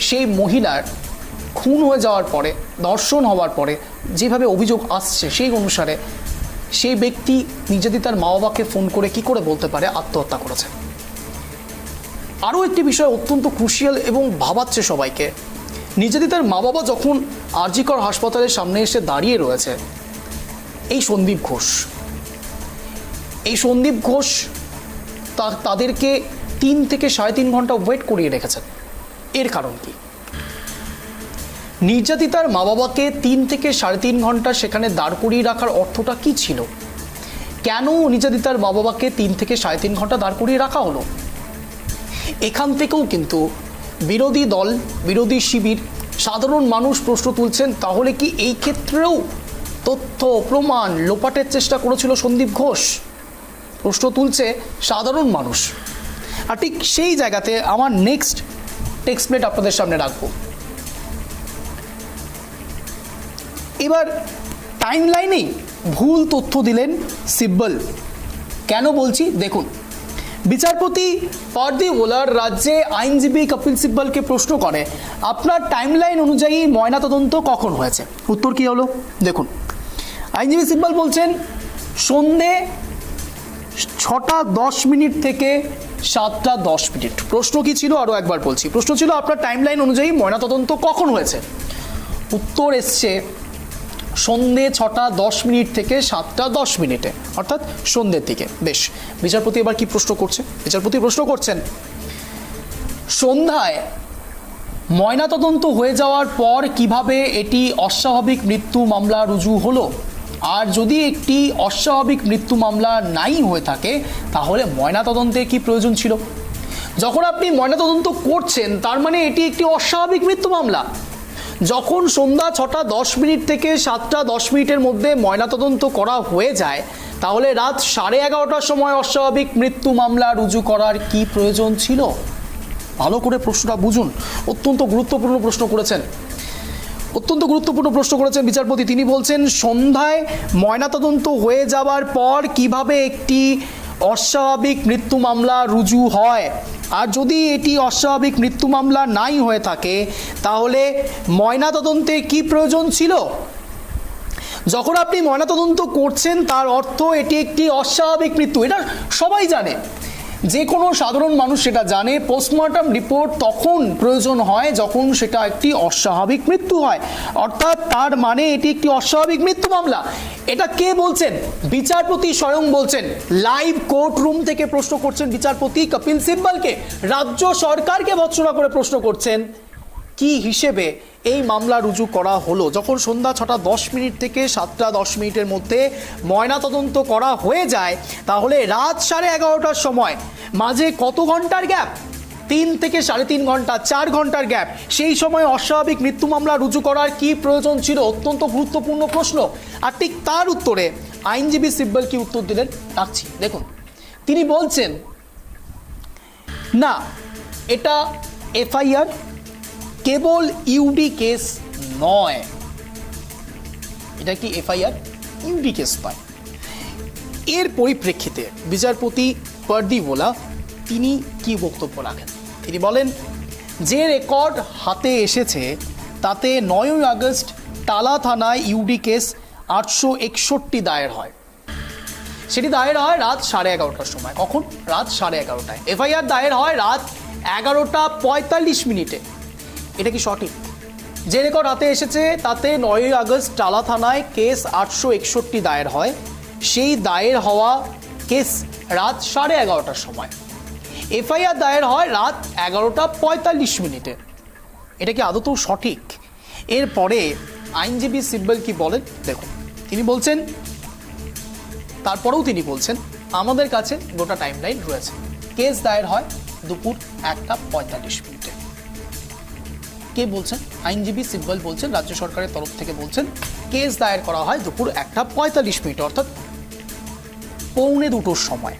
সেই মহিলার খুন হয়ে যাওয়ার পরে, ধর্ষণ হওয়ার পরে যেভাবে অভিযোগ আসছে সেই অনুসারে সেই ব্যক্তি নিজেদের তার মা বাবাকে ফোন করে কি করে বলতে পারে আত্মহত্যা করেছে? আরও একটি বিষয় অত্যন্ত ক্রুশিয়াল এবং ভাবাচ্ছে সবাইকে, নিজেদের তার মা বাবা যখন আরজি কর হাসপাতালের সামনে এসে দাঁড়িয়ে রয়েছে, এই সন্দীপ ঘোষ তাদেরকে 3 থেকে 3.5 ঘন্টা ওয়েট করিয়ে রেখেছেন। এর কারণ কি? নির্যাতিতার মা বাবাকে 3 থেকে 3.5 ঘন্টা সেখানে দাঁড় করিয়ে রাখার অর্থটা কি ছিল? কেন নির্যাতিতার মা বাবাকে 3 থেকে 3.5 ঘন্টা দাঁড় করিয়ে রাখা হলো? এখান থেকেও কিন্তু বিরোধী দল, বিরোধী শিবির, সাধারণ মানুষ প্রশ্ন তুলছেন, তাহলে কি এই ক্ষেত্রেও তথ্য প্রমাণ লোপাটের চেষ্টা করেছিল সন্দীপ ঘোষ? প্রশ্ন তুলছে সাধারণ মানুষ। আর ঠিক সেই জায়গাতে আমার নেক্সট টেক্সট প্লেট আপনাদের সামনে রাখবো। এবার টাইম লাইনেই ভুল তথ্য দিলেন সিব্বল। কেন বলছি দেখুন। বিচারপতি পারদীপ ওলার রাজ্যে আইনজীবী কপিল সিব্বলকে প্রশ্ন করে, আপনার টাইমলাইন অনুযায়ী ময়নাতদন্ত কখন হয়েছে? উত্তর কী হলো দেখুন। আইনজীবী সিব্বল বলছেন, সন্ধে 6:10 থেকে 7:10। প্রশ্ন কি ছিল আরও একবার বলছি, প্রশ্ন ছিল আপনার টাইমলাইন অনুযায়ী ময়নাতদন্ত কখন হয়েছে? উত্তর এসছে সন্ধে 6:10 থেকে 7:10, অর্থাৎ সন্ধ্যের দিকে। বেশ, বিচারপতি এবার কি প্রশ্ন করছে? বিচারপতি প্রশ্ন করছেন, সন্ধ্যায় ময়নাতদন্ত হয়ে যাওয়ার পর কিভাবে এটি অস্বাভাবিক মৃত্যু মামলা রুজু হলো? আর যদি একটি অস্বাভাবিক মৃত্যু মামলা নাই হয়ে থাকে তাহলে ময়নাতদন্তের কি প্রয়োজন ছিল? যখন আপনি ময়নাতদন্ত করছেন তার মানে এটি একটি অস্বাভাবিক মৃত্যু মামলা। যখন সন্ধ্যা 6টা 10 মিনিট থেকে 7টা 10 মিনিটের মধ্যে ময়নাতদন্ত করা হয়ে যায় তাহলে রাত 11:30টার সময় অস্বাভাবিক মৃত্যু মামলা রুজু করার কি প্রয়োজন ছিল? ভালো করে প্রশ্নটা বুঝুন। অত্যন্ত গুরুত্বপূর্ণ প্রশ্ন করেছেন বিচারপতি। তিনি বলছেন সন্ধ্যায় ময়নাতদন্ত হয়ে যাওয়ার পর কিভাবে একটি অস্বাভাবিক মৃত্যু মামলা রুজু হয়, আর যদি এটি অস্বাভাবিক মৃত্যু মামলা নাই হয়ে থাকে তাহলে ময়নাতদন্তের কি প্রয়োজন ছিল? যখন আপনি ময়নাতদন্ত করছেন তার অর্থ এটি একটি অস্বাভাবিক মৃত্যু। এটা সবাই জানে, যে কোনো সাধারণ মানুষ সেটা জানে। পোস্টমর্টম রিপোর্ট তখন প্রয়োজন হয় যখন সেটা একটি অস্বাভাবিক মৃত্যু হয়, অর্থাৎ তার মানে এটি একটি অস্বাভাবিক মৃত্যু মামলা। এটা কে বলছেন? বিচারপতি স্বয়ং বলছেন। লাইভ কোর্ট রুম থেকে প্রশ্ন করছেন বিচারপতি কপিল সিব্বলকে, রাজ্য সরকারকে ভৎসনা করে প্রশ্ন করছেন কি হিসেবে এই মামলা রুজু করা হলো। যখন সন্ধ্যা 6টা 10 মিনিট থেকে 7টা 10 মিনিটের মধ্যে ময়নাতদন্ত করা হয়ে যায় তাহলে রাত 11:30টার সময় মাঝে কত ঘন্টার গ্যাপ? 3 থেকে 3.5 ঘন্টা, 4 ঘন্টার গ্যাপ। সেই সময় অস্বাভাবিক মৃত্যু মামলা রুজু করার কি প্রয়োজন ছিল? অত্যন্ত গুরুত্বপূর্ণ প্রশ্ন। আর ঠিক তার উত্তরে আইনজীবী সিব্বল কি উত্তর দিলেন রাখছি, দেখুন। তিনি বলছেন না, এটা এফআইআর, কেবল ইউডি কেস নয়। এটা কি এফআইআর? ইউডি কেস নয়। এর পরিপ্রেক্ষিতে বিচারপতি পারদিওয়ালা তিনি কি বক্তব্য রাখেন? তিনি বলেন যে রেকর্ড হাতে এসেছে তাতে 9ই আগস্ট টালা থানায় ইউডি কেস 861 দায়ের হয়। সেটি দায়ের হয় রাত 11:30টার সময়। কখন? রাত 11:30টায়। এফআইআর দায়ের হয় রাত 11টা 45 মিনিটে। এটা কি সঠিক? যে রেকর্ড হাতে এসেছে তাতে 9ই আগস্ট টালা থানায় কেস 861 দায়ের হয়। সেই দায়ের হওয়া কেস রাত 11:30টার সময়। এফআইআর দায়ের হয় রাত 11টা 45 মিনিটে। এটা কি আদতেও সঠিক? এরপরে আইনজীবী সিব্বল কি বলেন দেখুন। তিনি বলছেন, তারপরেও তিনি বলছেন আমাদের কাছে গোটা টাইমলাইন রয়েছে। কেস দায়ের হয় দুপুর 1টা 45 মিনিটে। কে বলছেন? আইনজীবী সিব্বল বলছেন, রাজ্য সরকারের তরফ থেকে বলছেন কেস দায়ের করা হয় দুপুর 1টা 45 মিনিট, অর্থাৎ 1:45 সময়।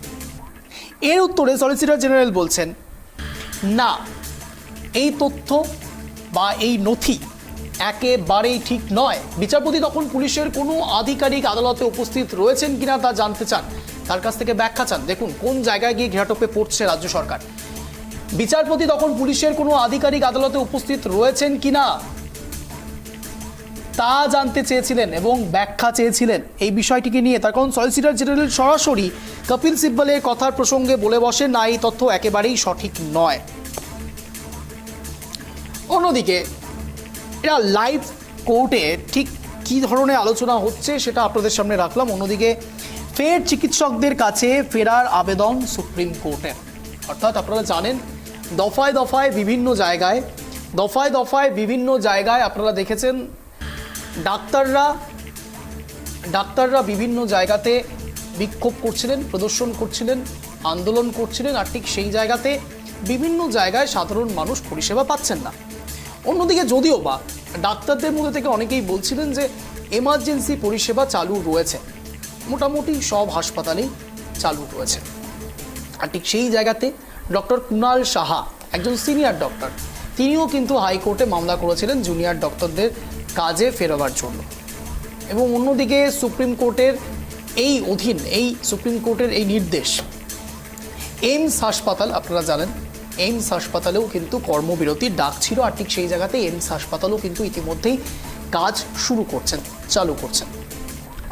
এর উত্তরে সলিসিটর জেনারেল বলছেন না, এই তথ্য বা এই নথি একেবারেই ঠিক নয়। বিচারপতি তখন পুলিশের কোনো আধিকারিক আদালতে উপস্থিত রয়েছেন কিনা তা জানতে চান, তার কাছ থেকে ব্যাখ্যা চান। দেখুন কোন জায়গায় গিয়ে ঘেরাটোপে পড়ছে রাজ্য সরকার। বিচারপতি তখন পুলিশের কোনো আধিকারিক আদালতে উপস্থিত রয়েছেন কিনা তা জানতে চেয়েছিলেন এবং ব্যাখ্যা চেয়েছিলেন এই বিষয়টিকে নিয়ে। তার কারণ সলিসিটর জেনারেল সরাসরি কপিল সিব্বলের কথার প্রসঙ্গে বলে বসেন না, এই তথ্য একেবারেই সঠিক নয়। অন্যদিকে এরা লাইভ কোর্টে ঠিক কী ধরনের আলোচনা হচ্ছে সেটা আপনাদের সামনে রাখলাম। অন্যদিকে ফের চিকিৎসকদের কাছে ফেরার আবেদন সুপ্রিম কোর্টের। অর্থাৎ আপনারা জানেন দফায় দফায় বিভিন্ন জায়গায় আপনারা দেখেছেন ডাক্তাররা বিভিন্ন জায়গাতে বিক্ষোভ করছিলেন, প্রদর্শন করছিলেন, আন্দোলন করছিলেন। আর ঠিক সেই জায়গাতে বিভিন্ন জায়গায় সাধারণ মানুষ পরিষেবা পাচ্ছেন না। অন্যদিকে যদিও বা ডাক্তারদের মধ্যে থেকে অনেকেই বলছিলেন যে এমার্জেন্সি পরিষেবা চালু রয়েছে, মোটামুটি সব হাসপাতালেই চালু রয়েছে। আর ঠিক সেই জায়গাতে ডক্টর কুণাল সাহা, একজন সিনিয়র ডক্টর, তিনিও কিন্তু হাইকোর্টে মামলা করেছিলেন জুনিয়র ডক্টরদের কাজে ফেরাবার জন্য। এবং অন্যদিকে সুপ্রিম কোর্টের এই নির্দেশ, এইমস হাসপাতাল আপনারা জানেন, এইমস হাসপাতালেও কিন্তু কর্মবিরতির ডাক ছিল। আর ঠিক সেই জায়গাতে এইমস হাসপাতালও কিন্তু ইতিমধ্যেই কাজ চালু করছেন,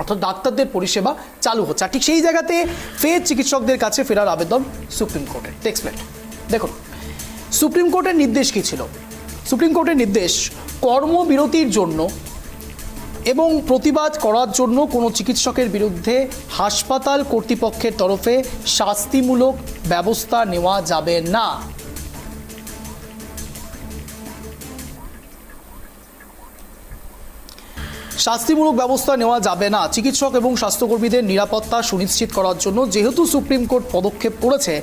অর্থাৎ ডাক্তারদের পরিষেবা চালু হচ্ছে। আর ঠিক সেই জায়গাতে ফের চিকিৎসকদের কাছে ফেরার আবেদন সুপ্রিম কোর্টের। টেক্সট দেখুন সুপ্রিম কোর্টের নির্দেশ কী ছিল। সুপ্রিম কোর্টের নির্দেশ, কর্মবিরতির জন্য এবং প্রতিবাদ করার জন্য কোনো চিকিৎসকের বিরুদ্ধে হাসপাতাল কর্তৃপক্ষের তরফে শাস্তিমূলক ব্যবস্থা নেওয়া যাবে না। শাস্তিমূলক ব্যবস্থা নেওয়া যাবে না চিকিৎসক এবং স্বাস্থ্যকর্মীদের নিরাপত্তা সুনিশ্চিত করার জন্য যেহেতু সুপ্রিম কোর্ট পদক্ষেপ করেছে,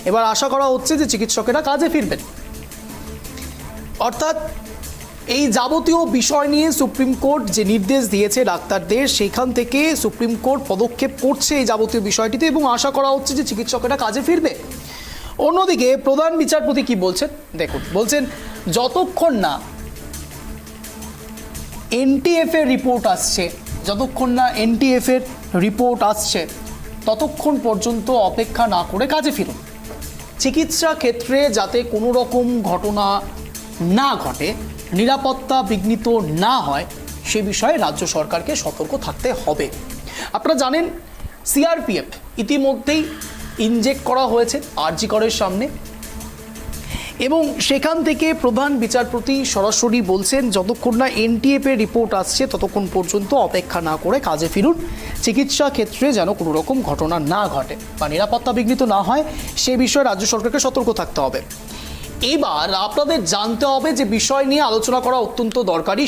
এবার আশা করা হচ্ছে যে চিকিৎসকেরা কাজে ফিরবেন। অর্থাৎ এই যাবতীয় বিষয় নিয়ে সুপ্রিম কোর্ট যে নির্দেশ দিয়েছে ডাক্তারদের, সেখান থেকে সুপ্রিম কোর্ট পদক্ষেপ করছে এই যাবতীয় বিষয়টিতে এবং আশা করা হচ্ছে যে চিকিৎসকেরা কাজে ফিরবে। অন্যদিকে প্রধান বিচারপতি কি বলছেন দেখুন, বলছেন যতক্ষণ না এনটিএফ এর রিপোর্ট আসছে, ততক্ষণ পর্যন্ত অপেক্ষা না করে কাজে ফিরুন। চিকিৎসা ক্ষেত্রে যাতে কোনো রকম ঘটনা না ঘটে, নিরাপত্তা বিঘ্নিত না হয়, সে বিষয়ে রাজ্য সরকারকে সতর্ক থাকতে হবে। আপনারা জানেন সিআরপিএফ ইতিমধ্যেই ইনজেক্ট করা হয়েছে আরজি করের সামনে, এবং সেখান থেকে প্রধান বিচারপতি সরাসরি বলছেন যতক্ষণ না এনটিএফ এর রিপোর্ট আসছে ততক্ষণ পর্যন্ত অপেক্ষা না করে কাজে ফিরুন। চিকিৎসা ক্ষেত্রে যেন কোনো রকম ঘটনা না ঘটে বা নিরাপত্তা বিঘ্নিত না হয়, সে বিষয়ে রাজ্য সরকারকে সতর্ক থাকতে হবে। এবার আপনাদের জানতে হবে যে বিষয় নিয়ে আলোচনা করা অত্যন্ত দরকারি।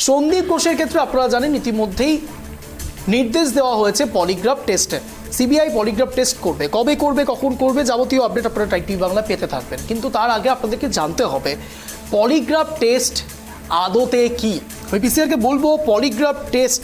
সন্দীপ ঘোষের ক্ষেত্রে আপনারা জানেন ইতিমধ্যেই নির্দেশ দেওয়া হয়েছে পলিগ্রাফ টেস্টের। সিবিআই পলিগ্রাফ টেস্ট করবে, কবে করবে, কখন করবে, যাবতীয় আপডেট আপনারা টাইপ টিভি বাংলা পেতে থাকবেন। কিন্তু তার আগে আপনাদেরকে জানতে হবে পলিগ্রাফ টেস্ট আদতে কি। আমি পিসিআরকে বলবো পলিগ্রাফ টেস্ট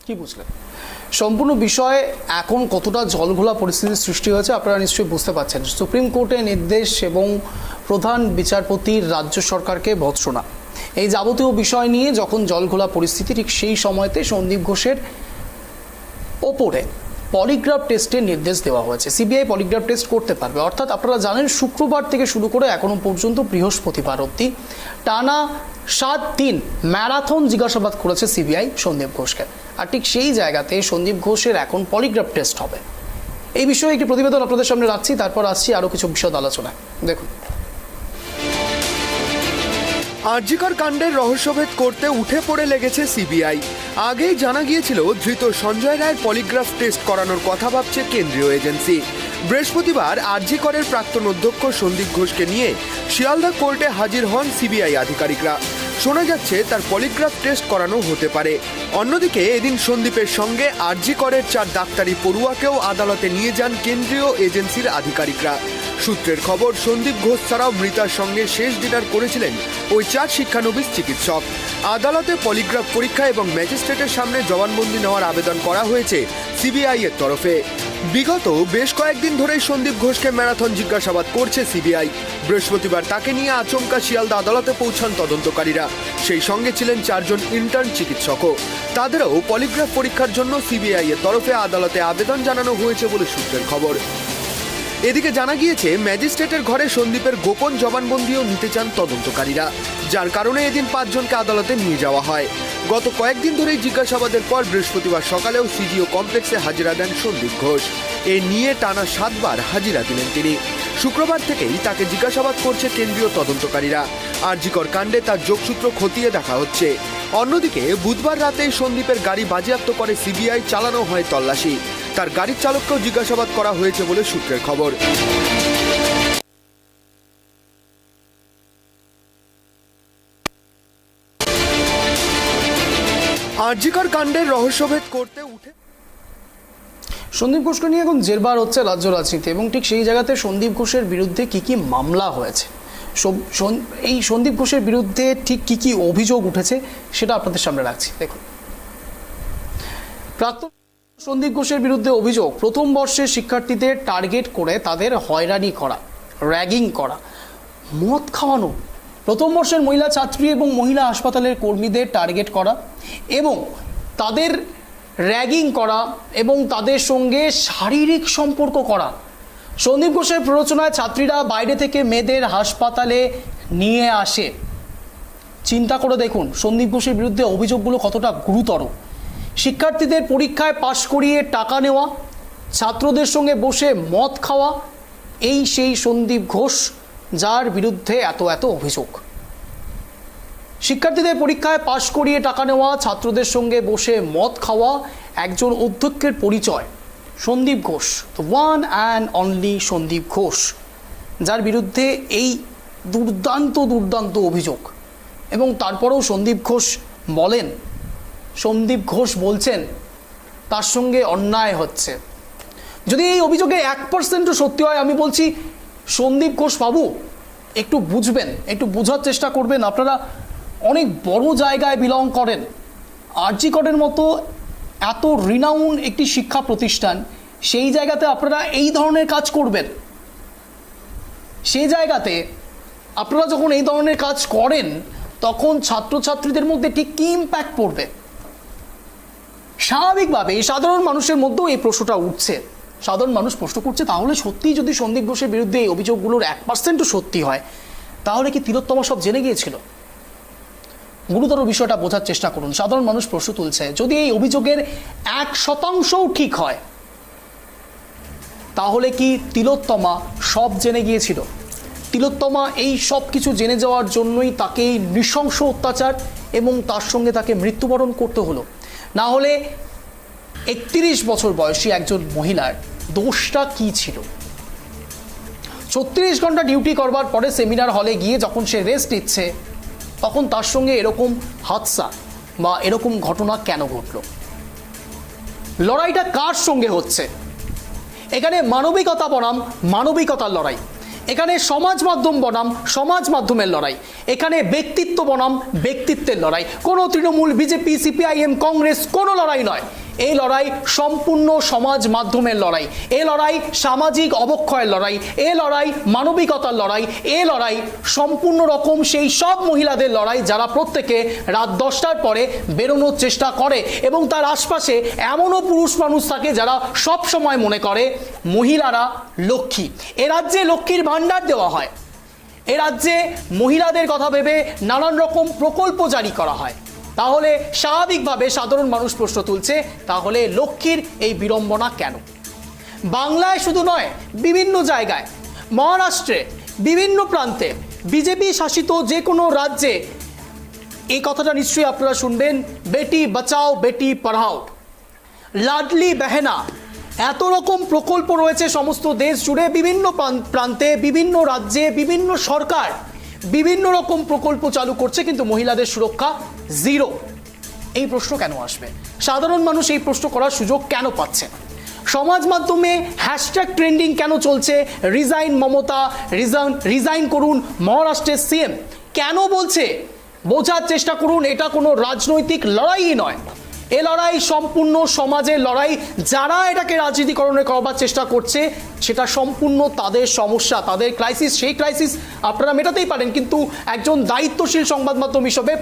কি বুঝলেন? সম্পূর্ণ বিষয়ে এখন কতটা জলঘোলা পরিস্থিতির সৃষ্টি হয়েছে আপনারা নিশ্চয়ই বুঝতে পারছেন। সুপ্রিম কোর্টের নির্দেশ এবং প্রধান বিচারপতির রাজ্য সরকারকে ভৎসনা, এই যাবতীয় বিষয় নিয়ে যখন জলঘোলা পরিস্থিতি, ঠিক সেই সময়তে সন্দীপ ঘোষের ওপরে পলিগ্রাফ টেস্টের নির্দেশ দেওয়া হয়েছে। সিবিআই পলিগ্রাফ টেস্ট করতে পারবে। অর্থাৎ আপনারা জানেন শুক্রবার থেকে শুরু করে এখনো পর্যন্ত বৃহস্পতিবার অবধি টানা 7 দিন ম্যারাথন জিজ্ঞাসাবাদ করেছে সিবিআই সন্দীপ ঘোষকে। আর ঠিক সেই জায়গাতে সন্দীপ ঘোষের এখন পলিগ্রাফ টেস্ট হবে। এই বিষয়ে একটি প্রতিবেদন আপনাদের সামনে রাখছি, তারপর আসছি আরও কিছু বিশদ আলোচনায়। দেখুন, আরজিকর কাণ্ডের রহস্যভেদ করতে উঠে পড়ে লেগেছে সিবিআই। আগেই জানা গিয়েছিল ধৃত সঞ্জয় রায়ের পলিগ্রাফ টেস্ট করানোর কথা ভাবছে কেন্দ্রীয় এজেন্সি। বৃহস্পতিবার আরজিকরের প্রাক্তন অধ্যক্ষ সন্দীপ ঘোষকে নিয়ে শিয়ালদা কোর্টে হাজির হন সিবিআই আধিকারিকরা। শোনা যাচ্ছে তার পলিগ্রাফ টেস্ট করানো হতে পারে। অন্যদিকে এদিন সন্দীপের সঙ্গে আরজিকরের 4 ডাক্তারি পড়ুয়াকেও আদালতে নিয়ে যান কেন্দ্রীয় এজেন্সির আধিকারিকরা। সূত্রের খবর, সন্দীপ ঘোষ ছাড়াও মৃতার সঙ্গে শেষ ডিনার করেছিলেন ওই 4 শিক্ষানবিশ চিকিৎসক। আদালতে পলিগ্রাফ পরীক্ষা এবং ম্যাজিস্ট্রেটের সামনে জবানবন্দি নেওয়ার আবেদন করা হয়েছে সিবিআই এর তরফে। বিগত বেশ কয়েকদিন ধরেই সন্দীপ ঘোষকে ম্যারাথন জিজ্ঞাসাবাদ করছে সিবিআই। বৃহস্পতিবার তাকে নিয়ে আচমকা শিয়ালদা আদালতে পৌঁছান তদন্তকারীরা। সেই সঙ্গে ছিলেন 4 জন ইন্টার্ন চিকিৎসকও। তাদেরও পলিগ্রাফ পরীক্ষার জন্য সিবিআই এর তরফে আদালতে আবেদন জানানো হয়েছে বলে সূত্রের খবর। এদিকে জানা গিয়েছে ম্যাজিস্ট্রেটের ঘরে সন্দীপের গোপন জবানবন্দিও নিতে চান তদন্তকারীরা, যার কারণে এদিন 5 জনকে আদালতে নিয়ে যাওয়া হয়। গত কয়েকদিন ধরেই জিজ্ঞাসাবাদের পর বৃহস্পতিবার সকালেও সিজিও কমপ্লেক্সে হাজিরা দেন সন্দীপ ঘোষ। এ নিয়ে টানা 7 বার হাজিরা দিলেন তিনি। শুক্রবার থেকেই তাকে জিজ্ঞাসাবাদ করছে কেন্দ্রীয় তদন্তকারীরা। আরজিকর কাণ্ডে তার যোগসূত্র খতিয়ে দেখা হচ্ছে। অন্যদিকে বুধবার রাতেই সন্দীপের গাড়ি বাজেয়াপ্ত করে সিবিআই, চালানো হয় তল্লাশি। তার গাড়ির চালককেও জিজ্ঞাসাবাদ করা হয়েছে বলে সূত্রের খবর। আরজিকর কাণ্ডের রহস্যভেদ করতে উঠে সন্দীপ ঘোষকে নিয়ে এখন জেরবার হচ্ছে রাজ্য রাজনীতি, এবং ঠিক সেই জায়গাতে সন্দীপ ঘোষের বিরুদ্ধে কি কি মামলা হয়েছে, এই সন্দীপ ঘোষের বিরুদ্ধে ঠিক কি কি অভিযোগ উঠেছে সেটা আপনাদের সামনে রাখছি। দেখুন, প্রাক্তন সন্দীপ ঘোষের বিরুদ্ধে অভিযোগ, প্রথম বর্ষের শিক্ষার্থীদের টার্গেট করে তাদের হয়রানি করা, র্যাগিং করা, মদ খাওয়ানো, প্রথম বর্ষের মহিলা ছাত্রী এবং মহিলা হাসপাতালের কর্মীদের টার্গেট করা এবং তাদের র্যাগিং করা এবং তাদের সঙ্গে শারীরিক সম্পর্ক করা। সন্দীপ ঘোষের প্ররোচনায় ছাত্রীরা বাইরে থেকে মেয়েদের হাসপাতালে নিয়ে আসে। চিন্তা করে দেখুন সন্দীপ ঘোষের বিরুদ্ধে অভিযোগগুলো কতটা গুরুতর। শিক্ষার্থীদের পরীক্ষায় পাশ করিয়ে টাকা নেওয়া, ছাত্রদের সঙ্গে বসে মদ খাওয়া, এই সেই সন্দীপ ঘোষ যার বিরুদ্ধে এত অভিযোগ। শিক্ষার্থীদের পরীক্ষায় পাশ করিয়ে টাকা নেওয়া, ছাত্রদের সঙ্গে বসে মদ খাওয়া একজন অধ্যক্ষের পরিচয়। Sandip Ghosh, the one and only Sandip Ghosh, যার বিরুদ্ধে এই দুর্দান্ত অভিযোগ। এবং তারপরেও সন্দীপ ঘোষ বলছেন তার সঙ্গে অন্যায় হচ্ছে। যদি এই অভিযোগে 1% সত্যি হয়, আমি বলছি সন্দীপ ঘোষ বাবু একটু বুঝবেন, একটু বোঝার চেষ্টা করবেন। আপনারা অনেক বড় জায়গায় বিলং করেন, আরজি করের মতো এত রিনাউন একটি শিক্ষা প্রতিষ্ঠান, সেই জায়গাতে আপনারা এই ধরনের কাজ করবেন। সেই জায়গাতে আপনারা যখন এই ধরনের কাজ করেন তখন ছাত্রছাত্রীদের মধ্যে ঠিক কী ইম্প্যাক্ট পড়বে। স্বাভাবিকভাবে সাধারণ মানুষের মধ্যেও এই প্রশ্নটা উঠছে। সাধারণ মানুষ প্রশ্ন করছে, তাহলে সত্যিই যদি সন্দীপ ঘোষের বিরুদ্ধে এই অভিযোগগুলোর 1%ও সত্যি হয়, তাহলে কি তিলোত্তমা সব জেনে গিয়েছিল? গুরুতর বিষয়টা বোঝার চেষ্টা করুন। সাধারণ মানুষ প্রশ্ন তুলছে, যদি এই অভিযোগের 1%ও ঠিক হয়, তাহলে কি তিলোত্তমা সব জেনে গিয়েছিল? তিলোত্তমা এই সব কিছু জেনে যাওয়ার জন্যই তাকে এই নৃশংস অত্যাচার এবং তার সঙ্গে তাকে মৃত্যুবরণ করতে হলো। না হলে 31 বছর বয়সী একজন মহিলার দোষটা কি ছিল? 36 ঘন্টা ডিউটি করবার পরে সেমিনার হলে গিয়ে যখন সে রেস্ট নিচ্ছে, তখন তার সঙ্গে এরকম হাদসা বা এরকম ঘটনা কেন ঘটল? লড়াইটা কার সঙ্গে হচ্ছে? এখানে মানবিকতা বনাম মানবিকতার লড়াই, এখানে সমাজ মাধ্যম বনাম সমাজ মাধ্যমের লড়াই, এখানে ব্যক্তিত্ব বনাম ব্যক্তিত্বের লড়াই। কোনো তৃণমূল, বিজেপি, সিপিআইএম, কংগ্রেস কোনো লড়াই নয়। এই লড়াই সম্পূর্ণ সমাজ মাধ্যমের লড়াই, এ লড়াই সামাজিক অবক্ষয়ের লড়াই, এ লড়াই মানবিকতার লড়াই, এ লড়াই সম্পূর্ণ রকম সেই সব মহিলাদের লড়াই যারা প্রত্যেকে রাত 10টার পরে বেরোনোর চেষ্টা করে এবং তার আশপাশে এমনও পুরুষ মানুষ থাকে যারা সব সময় মনে করে মহিলারা লক্ষ্মী। এ রাজ্যে লক্ষ্মীর ভাণ্ডার দেওয়া হয়, এ রাজ্যে মহিলাদের কথা ভেবে নানান রকম প্রকল্প জারি করা হয়। তাহলে স্বাভাবিকভাবে সাধারণ মানুষ প্রশ্ন তুলছে, তাহলে লক্ষ্মীর এই বিড়ম্বনা কেন? বাংলায় শুধু নয়, বিভিন্ন জায়গায়, মহারাষ্ট্রে বিভিন্ন প্রান্তে, বিজেপি শাসিত যে কোনো রাজ্যে এই কথাটা নিশ্চয়ই আপনারা শুনবেন, বেটি বাঁচাও বেটি পড়াও, লাডলি বেহেনা, এত রকম প্রকল্প রয়েছে সমস্ত দেশ জুড়ে। বিভিন্ন প্রান্তে, বিভিন্ন রাজ্যে, বিভিন্ন সরকার বিভিন্ন রকম প্রকল্প চালু করছে, কিন্তু মহিলাদের সুরক্ষা জিরো। এই প্রশ্ন কেন আসবে? সাধারণ মানুষ এই প্রশ্ন করার সুযোগ কেন পাচ্ছে? সমাজ মাধ্যমে হ্যাশট্যাগ ট্রেন্ডিং কেন চলছে? রিজাইন মমতা, রিজাইন করুন মহারাষ্ট্রের সিএম কেন বলছে? বোঝার চেষ্টা করুন, এটা কোনো রাজনৈতিক লড়াইই নয়, এ লড়াই সম্পূর্ণ সমাজের লড়াই। যারা এটাকে রাজনীতিকরণে করবার চেষ্টা করছে সেটা সম্পূর্ণ তাদের সমস্যা, তাদের ক্রাইসিস। সেই ক্রাইসিস আপনারা মেটাতেই পারেন, কিন্তু একজন দায়িত্বশীল সংবাদ মাধ্যম হিসেবে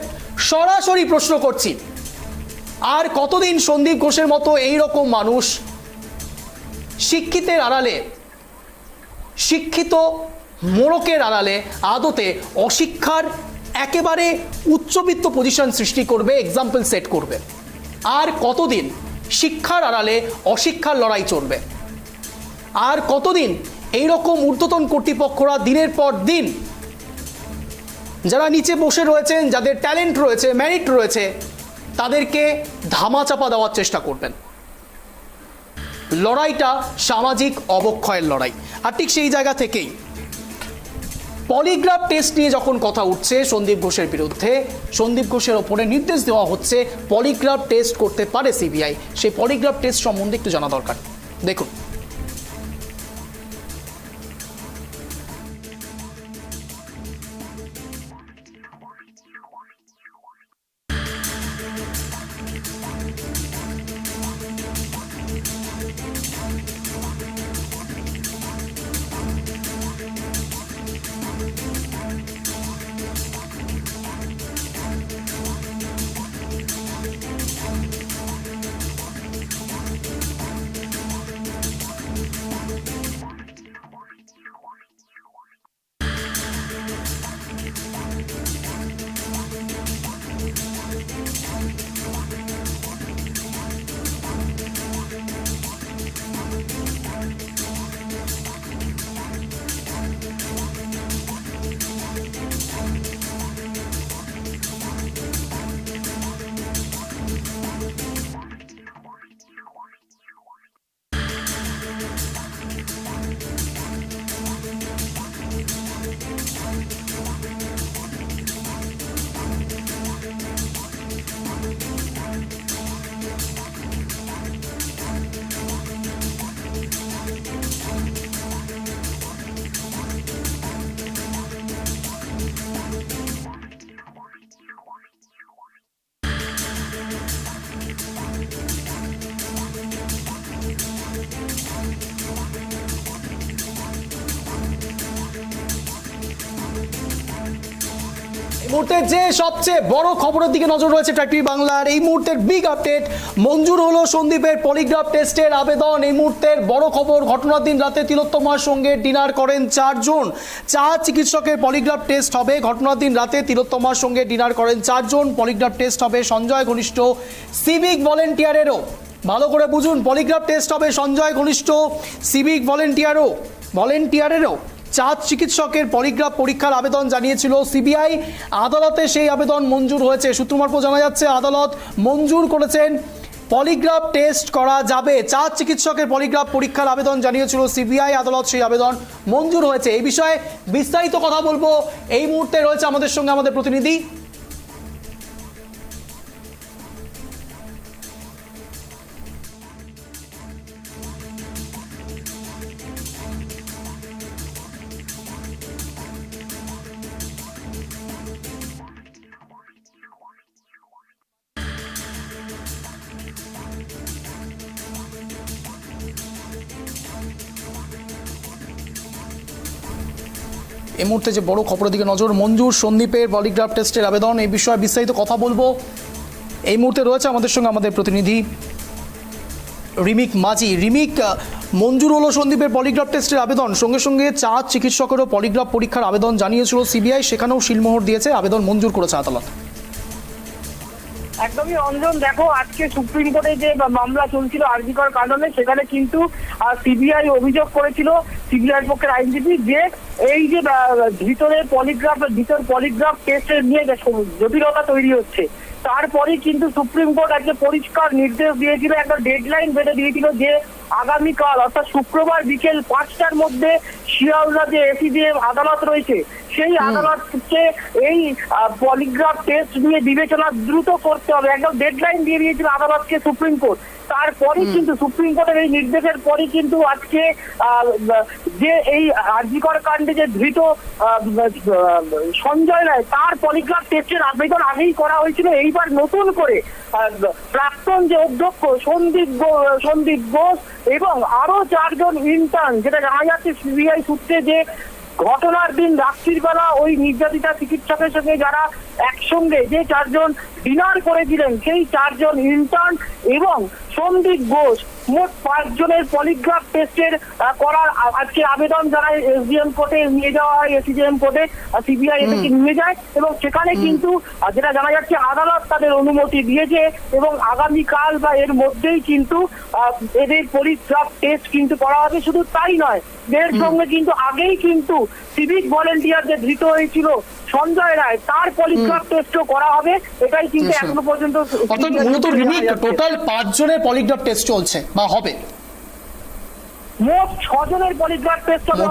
সরাসরি প্রশ্ন করছি, আর কতদিন সন্দীপ ঘোষের মতো এই রকম মানুষ শিক্ষিতের আড়ালে, শিক্ষিত মোড়কের আড়ালে আদতে অশিক্ষার একেবারে উচ্চবিত্ত পজিশন সৃষ্টি করবে, এক্সাম্পল সেট করবে? আর কতদিন শিক্ষার আড়ালে অশিক্ষার লড়াই চলবে? আর কতদিন এইরকম ঊর্ধ্বতন কর্তৃপক্ষরা দিনের পর দিন যারা নিচে বসে রয়েছেন, যাদের ট্যালেন্ট রয়েছে, মেরিট রয়েছে, তাদেরকে ধামাচাপা দেওয়ার চেষ্টা করবেন? লড়াইটা সামাজিক অবক্ষয়ের লড়াই। আর ঠিক সেই জায়গা থেকেই পলিগ্রাফ টেস্ট নিয়ে যখন কথা উঠছে সন্দীপ ঘোষের বিরুদ্ধে, সন্দীপ ঘোষের ওপরে নির্দেশ দেওয়া হচ্ছে পলিগ্রাফ টেস্ট করতে পারে সিবিআই, সেই পলিগ্রাফ টেস্ট সম্বন্ধে একটু জানা দরকার। দেখুন, মুহূর্তে যে সবচেয়ে বড় খবরের দিকে নজর রয়েছে ট্রাইব টিভি বাংলার। এই মুহূর্তের বিগ আপডেট, মঞ্জুর হলো সন্দীপের পলিগ্রাফ টেস্টের আবেদন। এই মুহূর্তের বড় খবর, ঘটনার দিন রাতে তিলোত্তমার সঙ্গে ডিনার করেন 4 জন। 4 চিকিৎসকের পলিগ্রাফ টেস্ট হবে। ঘটনার দিন রাতে তিলোত্তমার সঙ্গে ডিনার করেন 4 জন। পলিগ্রাফ টেস্ট হবে সঞ্জয় ঘনিষ্ঠ সিভিক ভলেন্টিয়ারেরও। ভালো করে বুঝুন, পলিগ্রাফ টেস্ট হবে সঞ্জয় ঘনিষ্ঠ সিভিক ভলেন্টিয়ারেরও। 4 চিকিৎসকের পলিগ্রাফ পরীক্ষার আবেদন জানিয়েছিল সিবিআই। আদালতে সেই আবেদন মঞ্জুর হয়েছে। সূত্র মারফত জানা যাচ্ছে আদালত মঞ্জুর করেছেন, পলিগ্রাফ টেস্ট করা যাবে। 4 চিকিৎসকের পলিগ্রাফ পরীক্ষার আবেদন জানিয়েছিল সিবিআই। আদালত সেই আবেদন মঞ্জুর হয়েছে। এই বিষয়ে বিস্তারিত কথা বলবো। এই মুহূর্তে রয়েছে আমাদের সঙ্গে আমাদের প্রতিনিধি। এই মুহূর্তে যে বড় খবরের দিকে নজর, মঞ্জুর সন্দীপের পলিগ্রাফ টেস্টের আবেদন। এই বিষয়ে বিস্তারিত কথা বলবো। এই মুহূর্তে রয়েছে আমাদের সঙ্গে আমাদের প্রতিনিধি রিমিক মাঝি। রিমিক, মঞ্জুর হলো সন্দীপের পলিগ্রাফ টেস্টের আবেদন, সঙ্গে সঙ্গে 4 চিকিৎসকেরও পলিগ্রাফ পরীক্ষার আবেদন জানিয়েছিল সিবিআই। সেখানেও সিলমোহর দিয়েছে, আবেদন মঞ্জুর করেছে আদালত। একদমই অঞ্জন, দেখো আজকে সুপ্রিম কোর্টে যে মামলা চলছিল আরজি কর কারণে, সেখানে কিন্তু সিবিআই অভিযোগ করেছিল, সিবিআই পক্ষের আইনজীবী, যে এই যে ভিতর পলিগ্রাফ টেস্টের নিয়ে জটিলতা তৈরি হচ্ছে। তারপরে কিন্তু সুপ্রিম কোর্ট আজকে পরিষ্কার নির্দেশ দিয়েছিল, একটা ডেডলাইন বেঁধে দিয়েছিল যে আগামীকাল অর্থাৎ শুক্রবার বিকেল 5টার মধ্যে শিয়ালদা যে এসিডিএম আদালত রয়েছে, সেই আদালতকে এই পলিগ্রাফ টেস্ট নিয়ে বিবেচনা দ্রুত করতে হবে। একদম ডেডলাইন দিয়ে দিয়েছিল আদালতকে সুপ্রিম কোর্ট। তারপরে কিন্তু সুপ্রিম কোর্টের এই নির্দেশের পরে কিন্তু আজকে যে এই আরজি কর কাণ্ডে যে ধৃত সঞ্জয় রায়, তার পলিগ্রাফ টেস্টের আবেদন আগেই করা হয়েছিল। এইবার নতুন করে প্রাক্তন যে অধ্যক্ষ সন্দীপ ঘোষ এবং আরো 4 জন ইন্টার্ন, যেটা জানা যাচ্ছে সিবিআই সূত্রে, যে ঘটনার দিন রাত্রির বেলা ওই নির্যাতিতা চিকিৎসকের সঙ্গে যারা একসঙ্গে যে 4 জন ডিনার করেছিলেন, সেই 4 জন ইন্টার্ন এবং সন্দীপ ঘোষ, মোট 5 জনের পলিগ্রাফ টেস্টের করার আজকে আবেদন জানায় এসডিএম কোর্টে নিয়ে যাওয়া হয়, এসিডিএম কোর্টে সিবিআই এটাকে নিয়ে যায় এবং সেখানে কিন্তু যেটা জানা যাচ্ছে আদালত তাদের অনুমতি দিয়েছে এবং আগামীকাল বা এর মধ্যেই কিন্তু এদের পলিগ্রাফ টেস্ট কিন্তু করা হবে। শুধু তাই নয়, এর সঙ্গে কিন্তু আগেই কিন্তু সিভিক ভলেন্টিয়ার যে ধৃত হয়েছিল সঞ্জয় রায়, তার পলিগ্রাফ টেস্টও করা হবে। এটাই কিন্তু এখনো পর্যন্ত টোটাল 5 জনের পলিগ্রাফ টেস্ট চলছে বা হবে। মোট 6 জনের পলিগ্রাফ টেস্ট হবে।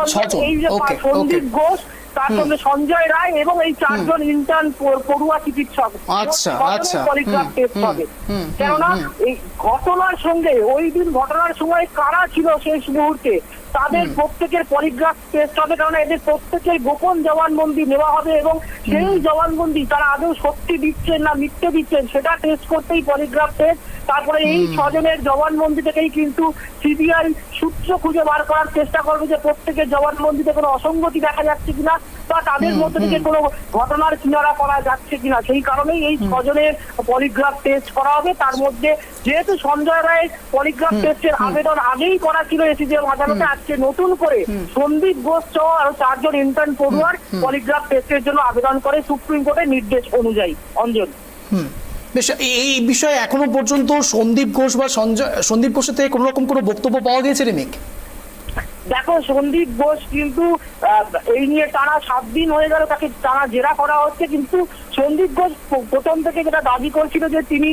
এই যে সন্দীপ ঘোষ, তার সঙ্গে সঞ্জয় রায় এবং এই 4 জন ইন্টার্ন পড়ুয়া চিকিৎসক, পলিগ্রাফ টেস্ট হবে। কেননা এই ঘটনার সঙ্গে, ওই দিন ঘটনার সময় কারা ছিল শেষ মুহূর্তে, তাদের প্রত্যেকের পলিগ্রাফ টেস্ট হবে, কারণ এদের প্রত্যেকের গোপন জবানবন্দি নেওয়া হবে এবং সেই জবানবন্দি তারা আদৌ সত্যি দিচ্ছেন না মিথ্যে দিচ্ছেন সেটা টেস্ট করতেই পলিগ্রাফ টেস্ট। তারপরে এই ছজনের জবানবন্দি থেকেই কিন্তু সিবিআই সূত্র খুঁজে বার করার চেষ্টা করবে যে প্রত্যেকের জবানবন্দিতে কোনো অসঙ্গতি দেখা যাচ্ছে কিনা বা তাদের মধ্যে থেকে কোনো ঘটনার কিনারা করা যাচ্ছে কিনা। সেই কারণেই এই ছজনের পলিগ্রাফ টেস্ট করা হবে। তার মধ্যে যেহেতু সঞ্জয় রায়ের পলিগ্রাফ টেস্টের আবেদন আগেই করা ছিল এসিজিএম আদালতে, আজকে নতুন করে সন্দীপ ঘোষ সহ আরো 4 জন ইন্টার্ন পড়ুয়ার পলিগ্রাফ টেস্টের জন্য আবেদন করে সুপ্রিম কোর্টের নির্দেশ অনুযায়ী। অঞ্জন, বেশ, এই বিষয়ে এখনো পর্যন্ত সন্দীপ ঘোষ বা সন্দীপ ঘোষের থেকে কোনো রকম কোনো বক্তব্য পাওয়া গিয়েছে রিমিক? দেখো, সন্দীপ ঘোষ কিন্তু এই নিয়ে টানা 7 দিন হয়ে গেল তাকে টানা জেরা করা হচ্ছে, কিন্তু সন্দীপ ঘোষ প্রথম থেকে যেটা দাবি করছিল যে তিনি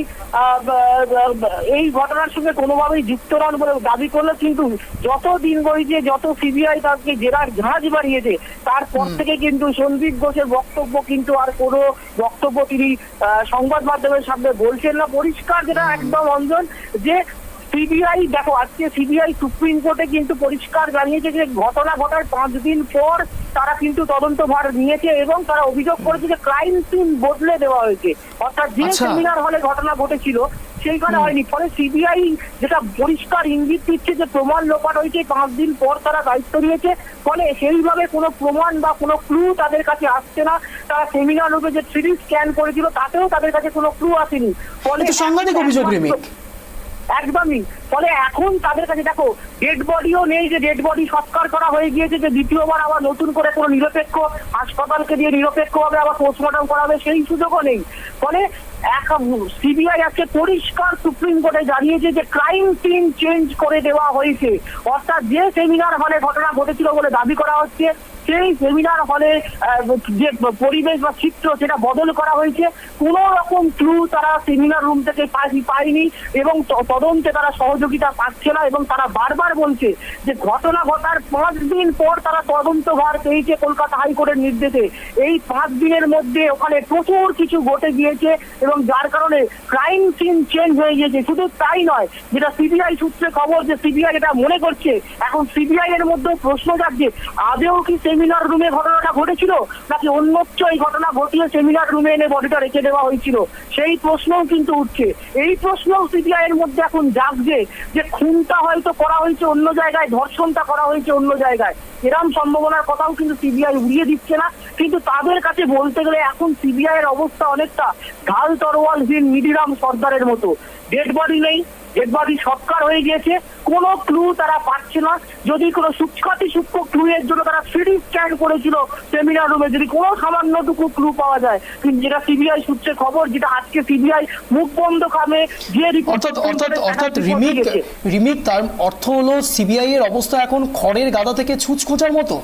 এই ঘটনার সঙ্গে কোনোভাবেই যুক্ত নন বলে দাবি করলো, কিন্তু যত দিন গড়িয়েছে, যত সিবিআই তাকে জেরার ঝাঁজ বাড়িয়েছে, তারপর থেকে কিন্তু সন্দীপ ঘোষের বক্তব্য কিন্তু আর কোনো বক্তব্য তিনি সংবাদ মাধ্যমের সামনে বলছেন না। পরিষ্কার যেটা একদম অঞ্জন যে সিবিআই, দেখো আজকে সিবিআই সুপ্রিম কোর্টে কিন্তু পরিষ্কার জানিয়েছে যে ঘটনা ঘটার 5 দিন পর তারা কিন্তু তদন্তভার নিয়েছে এবং তারা অভিযোগ করেছে যে ক্রাইম সিন বদলে দেওয়া হয়েছে, অর্থাৎ যে সেমিনার হলে ঘটনা ঘটেছিল সেইখানে হয়নি। ফলে সিবিআই যেটা পরিষ্কার ইঙ্গিত দিচ্ছে যে প্রমাণ লোপাট হয়েছে, 5 দিন পর তারা দায়িত্ব নিয়েছে, ফলে সেইভাবে কোনো প্রমাণ বা কোনো ক্লু তাদের কাছে আসছে না। তারা সেমিনার রূপে যে 3D স্ক্যান করেছিল তাতেও তাদের কাছে কোনো ক্লু আসেনি। ফলে সাংঘাতিক অভিযোগ রিমিক, একদমই। ফলে এখন তাদের কাছে দেখো ডেড বডিও নেই, যে ডেড বডি সৎকার করা হয়ে গিয়েছে, যে দ্বিতীয়বার আবার নতুন করে কোনো নিরপেক্ষ হাসপাতালকে দিয়ে নিরপেক্ষভাবে আবার পোস্টমর্টম করা হবে সেই সুযোগও নেই। ফলে সিবিআই আজকে পরিষ্কার সুপ্রিম কোর্টে জানিয়েছে যে ক্রাইম সিন চেঞ্জ করে দেওয়া হয়েছে, অর্থাৎ যে সেমিনার হলে ঘটনা ঘটেছিল বলে দাবি করা হচ্ছে সেই সেমিনার হলে যে পরিবেশ বা চিত্র সেটা বদল করা হয়েছে। কোন রকম ক্লু তারা সেমিনার রুম থেকে পায়নি এবং তদন্তে তারা সহযোগিতা পাচ্ছে না, এবং তারা বারবার বলছে যে ঘটনা ঘটার 5 দিন পর তারা তদন্তভার পেয়েছে কলকাতা হাইকোর্টের নির্দেশে। এই 5 দিনের মধ্যে ওখানে প্রচুর কিছু ঘটে গিয়েছে এবং যার কারণে ক্রাইম সিন চেঞ্জ হয়ে গিয়েছে। শুধু তাই নয়, যেটা সিবিআই সূত্রে খবর যে সিবিআই এটা মনে করছে, এখন সিবিআই এর মধ্যে প্রশ্ন জাগছে আদেও কি সেমিনার রুমে ঘটনাটা ঘটেছিল নাকি অন্যত্র এই ঘটনা ঘটিয়ে সেমিনার রুমে এনে বডিটা রেখে দেওয়া হয়েছিল, সেই প্রশ্নও কিন্তু উঠছে। এই প্রশ্নও সিবিআই এর মধ্যে এখন জাগছে যে খুনটা হয়তো করা হয়েছে অন্য জায়গায়, ধর্ষণটা করা হয়েছে অন্য জায়গায়, এরকম সম্ভাবনার কথাও কিন্তু সিবিআই উড়িয়ে দিচ্ছে না। কিন্তু তাদের কাছে বলতে গেলে এখন সিবিআই এর অবস্থা অনেকটা ঢাল তরোয়ালহীন মিডিরাম সর্দারের মতো। ডেড বডি নেই, ডেড বডি সৎকার হয়ে গিয়েছে, কোনো ক্লু তারা পাচ্ছে না। যদি কোনো সূক্ষ্ম ক্লু এর জন্য তারা 3D স্ক্যান করেছিল সেমিনার রুমে, যদি কোনো সামান্যটুকু ক্লু পাওয়া যায়, কিন্তু যেটা সিবিআই সূত্রে খবর, যেটা আজকে সিবিআই মুখ বন্ধ কামে যে অর্থাৎ রিমিক তার অর্থ হলো সিবিআই এর অবস্থা এখন খড়ের গাদা থেকে ছুঁচ খোঁজার মতো।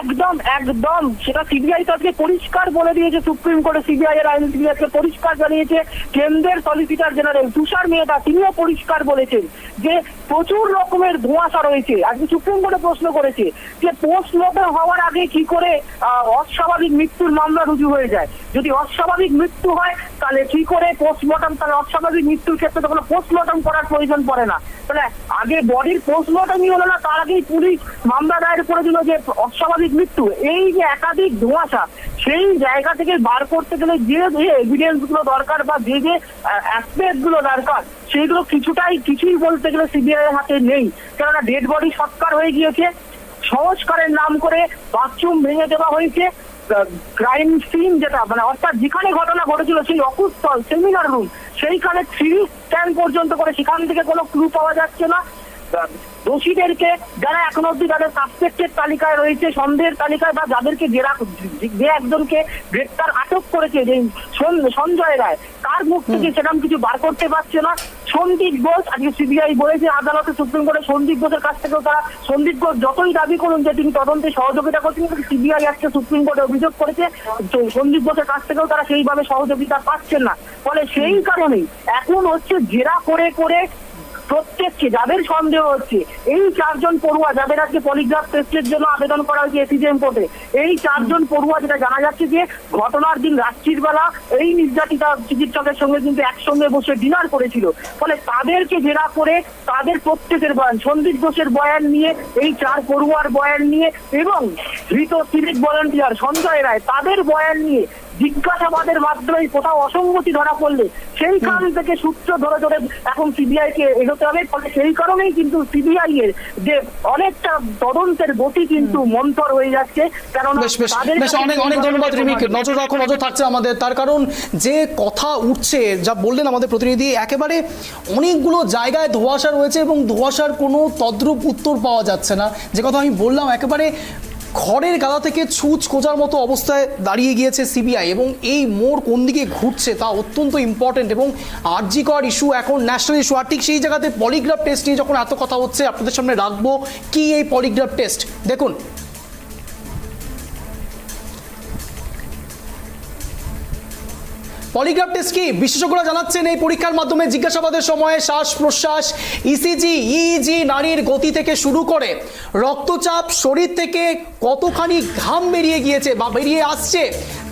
একদম একদম, সেটা সিবিআই তাকে পরিষ্কার বলে দিয়েছে সুপ্রিম কোর্টে। সিবিআই এর আইনজীবীকে পরিষ্কার জানিয়েছে কেন্দ্রের সলিসিটর জেনারেল তুষার মেহতা, তিনিও পরিষ্কার বলেছেন যে প্রচুর রকমের ধোঁয়াশা রয়েছে। আজকে সুপ্রিম কোর্টে প্রশ্ন করেছে যে পোস্টমর্টম হওয়ার আগে কি করে অস্বাভাবিক মৃত্যুর মামলা রুজু হয়ে যায়, যদি অস্বাভাবিক মৃত্যু হয় তাহলে কি করে পোস্টমর্টম, তাহলে অস্বাভাবিক মৃত্যুর ক্ষেত্রে তো কোনো পোস্টমর্টম করার প্রয়োজন পড়ে না, তাহলে আগে বডির পোস্টমর্টমই হলো না, তার আগেই পুলিশ মামলা দায়ের করে দিল যে অস্বাভাবিক মৃত্যু। এই যে একাধিক ধোঁয়াশা, সেই জায়গা থেকে বার করতে গেলে যে এভিডেন্স গুলো দরকার বা যে অ্যাসপেক্ট গুলো দরকার সেইগুলো কিছুই বলতে গেলে সিবিআই এর হাতে নেই। কেননা ডেড বডি সৎকার হয়ে গিয়েছে, সংস্কারের নাম করে বাথরুম ভেঙে দেওয়া হয়েছে, ক্রাইম সিন যেটা মানে অর্থাৎ যেখানে ঘটনা ঘটেছিল সেই অকুস্থল সেমিনার রুম, সেইখানে 3D স্ক্যান পর্যন্ত করে সেখান থেকে কোনো ক্লু পাওয়া যাচ্ছে না। দোষীদেরকে যারা এখন অব্দি তাদের সাসপেক্টেড তালিকায় রয়েছে, সন্দেহের তালিকায়, বা যাদেরকে যে একজনকে গ্রেপ্তার আটক করেছে যে সঞ্জয় রায়, তার মুখ থেকে সেরকম কিছু বার করতে পারছে না। সন্দীপ ঘোষ, আজকে সিবিআই বলেছে আদালতে সুপ্রিম কোর্টে সন্দীপ ঘোষের কাছ থেকেও তারা, সন্দীপ ঘোষ যতই দাবি করুন যে তিনি তদন্তে সহযোগিতা করছেন, কিন্তু সিবিআই আজকে সুপ্রিম কোর্টে অভিযোগ করেছে সন্দীপ ঘোষের কাছ থেকেও তারা সেইভাবে সহযোগিতা পাচ্ছেন না। ফলে সেই কারণেই এখন হচ্ছে জেরা করে করে প্রত্যেককে যাদের সন্দেহ হচ্ছে, এই 4 জন পড়ুয়া যাদের আজকে পলিগ্রাফ টেস্টের জন্য আবেদন করা হয়েছে এসিজেএম কোর্টে, এই 4 জন পড়ুয়া যেটা জানা যাচ্ছে যে ঘটনার দিন রাত্রির বেলা এই নির্যাতিতা চিকিৎসকের সঙ্গে কিন্তু একসঙ্গে বসে ডিনার করেছিল। ফলে তাদেরকে জেরা করে তাদের প্রত্যেকের বয়ান, সন্দীপ ঘোষের বয়ান নিয়ে, এই 4 পড়ুয়ার বয়ান নিয়ে এবং ধৃত সিভিক ভলান্টিয়ার সঞ্জয় রায় তাদের বয়ান নিয়ে জিজ্ঞাসাবাদের মাধ্যমে কোথাও অসঙ্গতি ধরা পড়লে সেইখান থেকে সূত্র ধরে ধরে এখন সিবিআই কে এগোতে হবে। ফলে সেই কারণেই কিন্তু সিবিআই এর যে অনেকটা তদন্তের গতি কিন্তু মন্থর হয়ে যাচ্ছে। কারণ অনেক অনেক ধন্যবাদ রিমিক। নজর রাখো, নজর থাকছে আমাদের, তার কারণ যে কথা উঠছে, যা বললেন আমাদের প্রতিনিধি, একেবারে অনেকগুলো জায়গায় ধোঁয়াশা রয়েছে এবং ধোঁয়াশার কোনো তদ্রূপ উত্তর পাওয়া যাচ্ছে না। যে কথা আমি বললাম, একেবারে খড়ের গাদা থেকে ছুঁচ খোঁজার মতো অবস্থায় দাঁড়িয়ে গিয়েছে সিবিআই এবং এই মোড় কোন দিকে ঘুরছে তা অত্যন্ত ইম্পর্টেন্ট। এবং আরজি কর ইস্যু এখন ন্যাশনাল ইস্যু, আর ঠিক সেই জায়গাতে পলিগ্রাফ টেস্ট নিয়ে যখন এত কথা হচ্ছে, আপনাদের সামনে রাখবো কি এই পলিগ্রাফ টেস্ট। দেখুন, পলিগ্রাফ টেস্ট কি বিশেষজ্ঞরা জানাচ্ছেন এই পরীক্ষার মাধ্যমে জিজ্ঞাসাবাদের সময়ে শ্বাস প্রশ্বাস, ইসিজি, ইইজি, নাড়ির গতি থেকে শুরু করে রক্তচাপ, শরীর থেকে কতখানি ঘাম বেরিয়ে গিয়েছে বা বেরিয়ে আসছে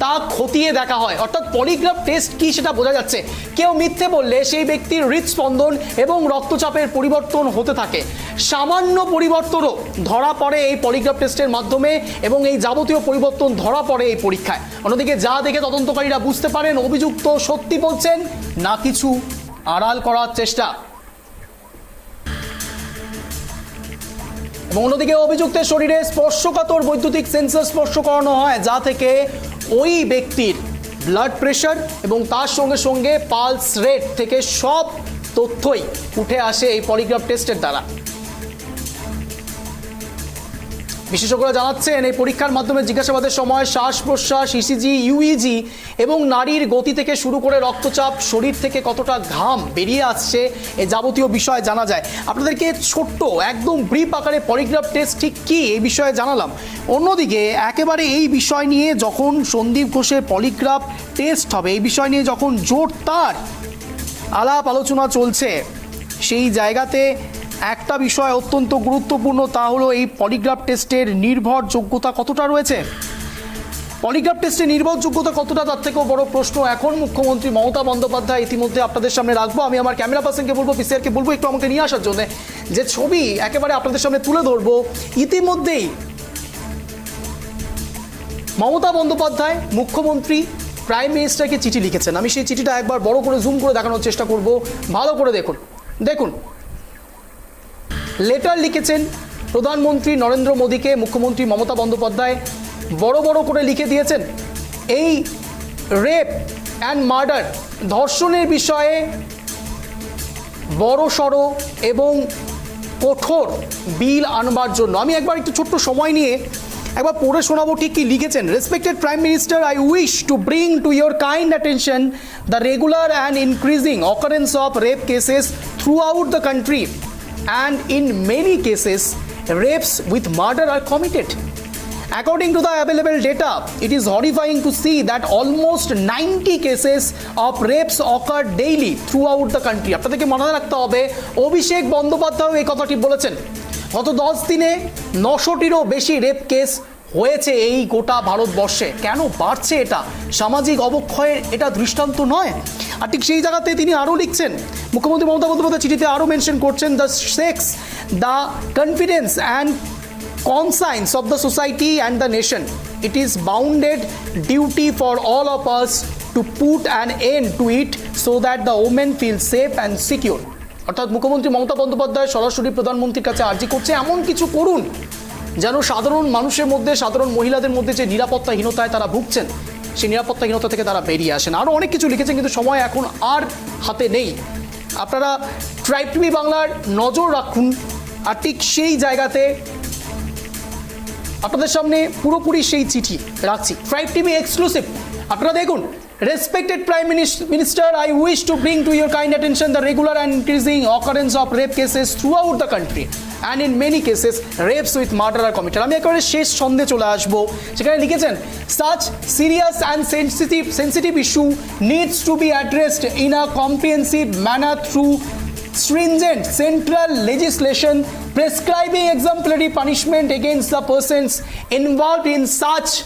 তা খতিয়ে দেখা হয়। অর্থাৎ পলিগ্রাফ টেস্ট কি সেটা বোঝা যাচ্ছে। কেউ মিথ্যে বললে সেই ব্যক্তির হৃদস্পন্দন এবং রক্তচাপের পরিবর্তন হতে থাকে। সামান্য পরিবর্তনও ধরা পড়ে এই পলিগ্রাফ টেস্টের মাধ্যমে এবং এই যাবতীয় পরিবর্তন ধরা পড়ে এই পরীক্ষায়। অন্যদিকে যা দেখে তদন্তকারীরা বুঝতে পারেন অভিযুক্ত সত্যি বলছেন না কিছু আড়াল করার চেষ্টা। এবং অন্যদিকে অভিযুক্তের শরীরে স্পর্শকাতর বৈদ্যুতিক সেন্সর স্পর্শ করানো হয়, যা থেকে ওই ব্যক্তির ব্লাড প্রেশার এবং তার সঙ্গে সঙ্গে পালস রেট থেকে সব তথ্যই উঠে আসে এই পলিগ্রাফ টেস্টের দ্বারা। বিশেষজ্ঞরা জানাচ্ছেন এই পরীক্ষার মাধ্যমে জিজ্ঞাসাবাদের সময় শ্বাস প্রশ্বাস, ইসিজি, ইউইজি এবং নাড়ির গতি থেকে শুরু করে রক্তচাপ, শরীর থেকে কতটা ঘাম বেরিয়ে আসছে এই যাবতীয় বিষয় জানা যায়। আপনাদেরকে ছোট্ট একদম ব্রিফ আকারে পলিগ্রাফ টেস্ট ঠিক কী এই বিষয়ে জানালাম। অন্যদিকে একেবারে এই বিষয় নিয়ে যখন সন্দীপ ঘোষের পলিগ্রাফ টেস্ট হবে, এই বিষয় নিয়ে যখন জোরদার আলাপ আলোচনা চলছে, সেই জায়গাতে একটা বিষয় অত্যন্ত গুরুত্বপূর্ণ, তা হলো এই পলিগ্রাফ টেস্টের নির্ভরযোগ্যতা কতটা রয়েছে। পলিগ্রাফ টেস্টের নির্ভরযোগ্যতা কতটা, তার থেকেও বড় প্রশ্ন এখন মুখ্যমন্ত্রী মমতা বন্দ্যোপাধ্যায় ইতিমধ্যে আপনাদের সামনে রাখবো। আমি আমার ক্যামেরা পার্সনকে বলবো, পিসিআরকে বলবো একটু আমাকে নিয়ে আসার জন্য, যে ছবি একেবারে আপনাদের সামনে তুলে ধরবো। ইতিমধ্যেই মমতা বন্দ্যোপাধ্যায় মুখ্যমন্ত্রী প্রাইম মিনিস্টারকে চিঠি লিখেছেন। আমি সেই চিঠিটা একবার বড় করে জুম করে দেখানোর চেষ্টা করব, ভালো করে দেখুন। দেখুন, লেটার লিখেছেন প্রধানমন্ত্রী নরেন্দ্র মোদীকে মুখ্যমন্ত্রী মমতা বন্দ্যোপাধ্যায়, বড় বড় করে লিখে দিয়েছেন এই রেপ অ্যান্ড মার্ডার, ধর্ষণের বিষয়ে বড়সড় এবং কঠোর বিল আনবার জন্য। আমি একবার একটু ছোট্ট সময় নিয়ে একবার পড়ে শোনাবো ঠিক কি লিখেছেন। Respected prime minister, I wish to bring to your kind attention the regular and increasing occurrence of rape cases through out the country, and in many cases rapes with murder are committed. According to the available data, it is horrifying to see that almost 90 cases of rapes occur daily throughout the country. আপনাদেরকে মনে রাখতে হবে অভিষেক বন্দ্যোপাধ্যায় এই কথাটি বলেছেন। গত 10 দিনে 900টিরও বেশি রেপ কেস হয়েছে এই গোটা ভারতবর্ষে। কেন বাড়ছে এটা? সামাজিক অবক্ষয়ের এটা দৃষ্টান্ত নয়? আর ঠিক সেই জায়গাতে তিনি আরও লিখছেন, মুখ্যমন্ত্রী মমতা বন্দ্যোপাধ্যায় চিঠিতে আরও মেনশন করছেন, the sex, the confidence and conscience of the society and the nation. It is bounded duty for all of us to put an end to it so that the women feel safe and secure. অর্থাৎ মুখ্যমন্ত্রী মমতা বন্দ্যোপাধ্যায় সরাসরি প্রধানমন্ত্রীর কাছে আর্জি করছে এমন কিছু করুন যেন সাধারণ মানুষের মধ্যে, সাধারণ মহিলাদের মধ্যে যে নিরাপত্তাহীনতায় তারা ভুগছেন, সেই নিরাপত্তাহীনতা থেকে তারা বেরিয়ে আসেন। আরও অনেক কিছু লিখেছেন, কিন্তু সময় এখন আর হাতে নেই। আপনারা ট্রাইব টিভি বাংলার নজর রাখুন। আর ঠিক সেই জায়গাতে আপনাদের সামনে পুরোপুরি সেই চিঠি রাখছি, ট্রাইব টিভি এক্সক্লুসিভ। আপনারা দেখুন, respected prime minister, I wish to bring to your kind attention the regular and increasing occurrence of rape cases through out the country, and in many cases reps with murder R committed. আমি একেবারে শেষ ছন্দে চলে আসবো, সেখানে লিখেছেন, such serious and sensitive issue needs to B addressed in a comprehensive manner through stringent central legislation prescribing exemplary punishment against the persons involved in such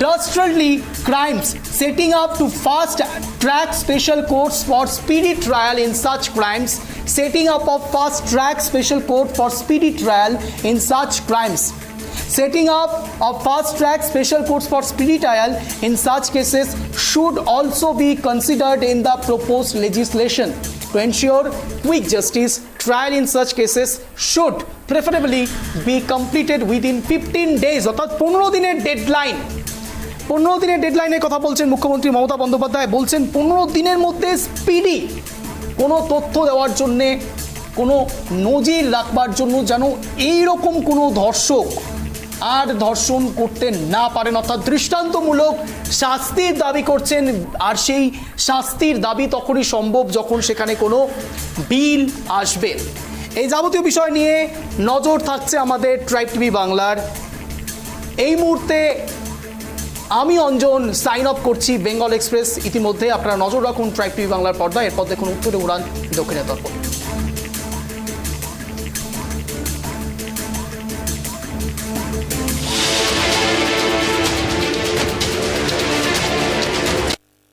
dastardly crimes, setting up to fast track special courts for speedy trial in such crimes, setting up of fast track special court for speedy trial in such crimes, setting up of fast track special courts for speedy trial in such cases should also be considered in the proposed legislation. To ensure quick justice, trial in such cases should preferably be completed within 15 days, অর্থাৎ 15 দিনের ডেডলাইন। 15 দিনের ডেডলাইনের কথা বলছেন মুখ্যমন্ত্রী মমতা বন্দ্যোপাধ্যায়, বলছেন 15 দিনের মধ্যে স্পিডি কোনো তথ্য দেওয়ার জন্যে, কোনো নজির রাখবার জন্য যেন এইরকম কোনো ধর্ষক আর ধর্ষণ করতে না পারেন, অর্থাৎ দৃষ্টান্তমূলক শাস্তির দাবি করছেন। আর সেই শাস্তির দাবি তখনই সম্ভব যখন সেখানে কোনো বিল আসবে। এই যাবতীয় বিষয় নিয়ে নজর থাকছে আমাদের ট্রাইব টিভি বাংলার। এই মুহূর্তে আমি অঞ্জন সাইন অফ করছি বেঙ্গল এক্সপ্রেস। ইতিমধ্যে আপনারা নজর রাখুন ট্রাইব টিভি বাংলার পর্দায়। এরপর দেখুন উত্তরে উড়ান দক্ষিণের দর্পণ।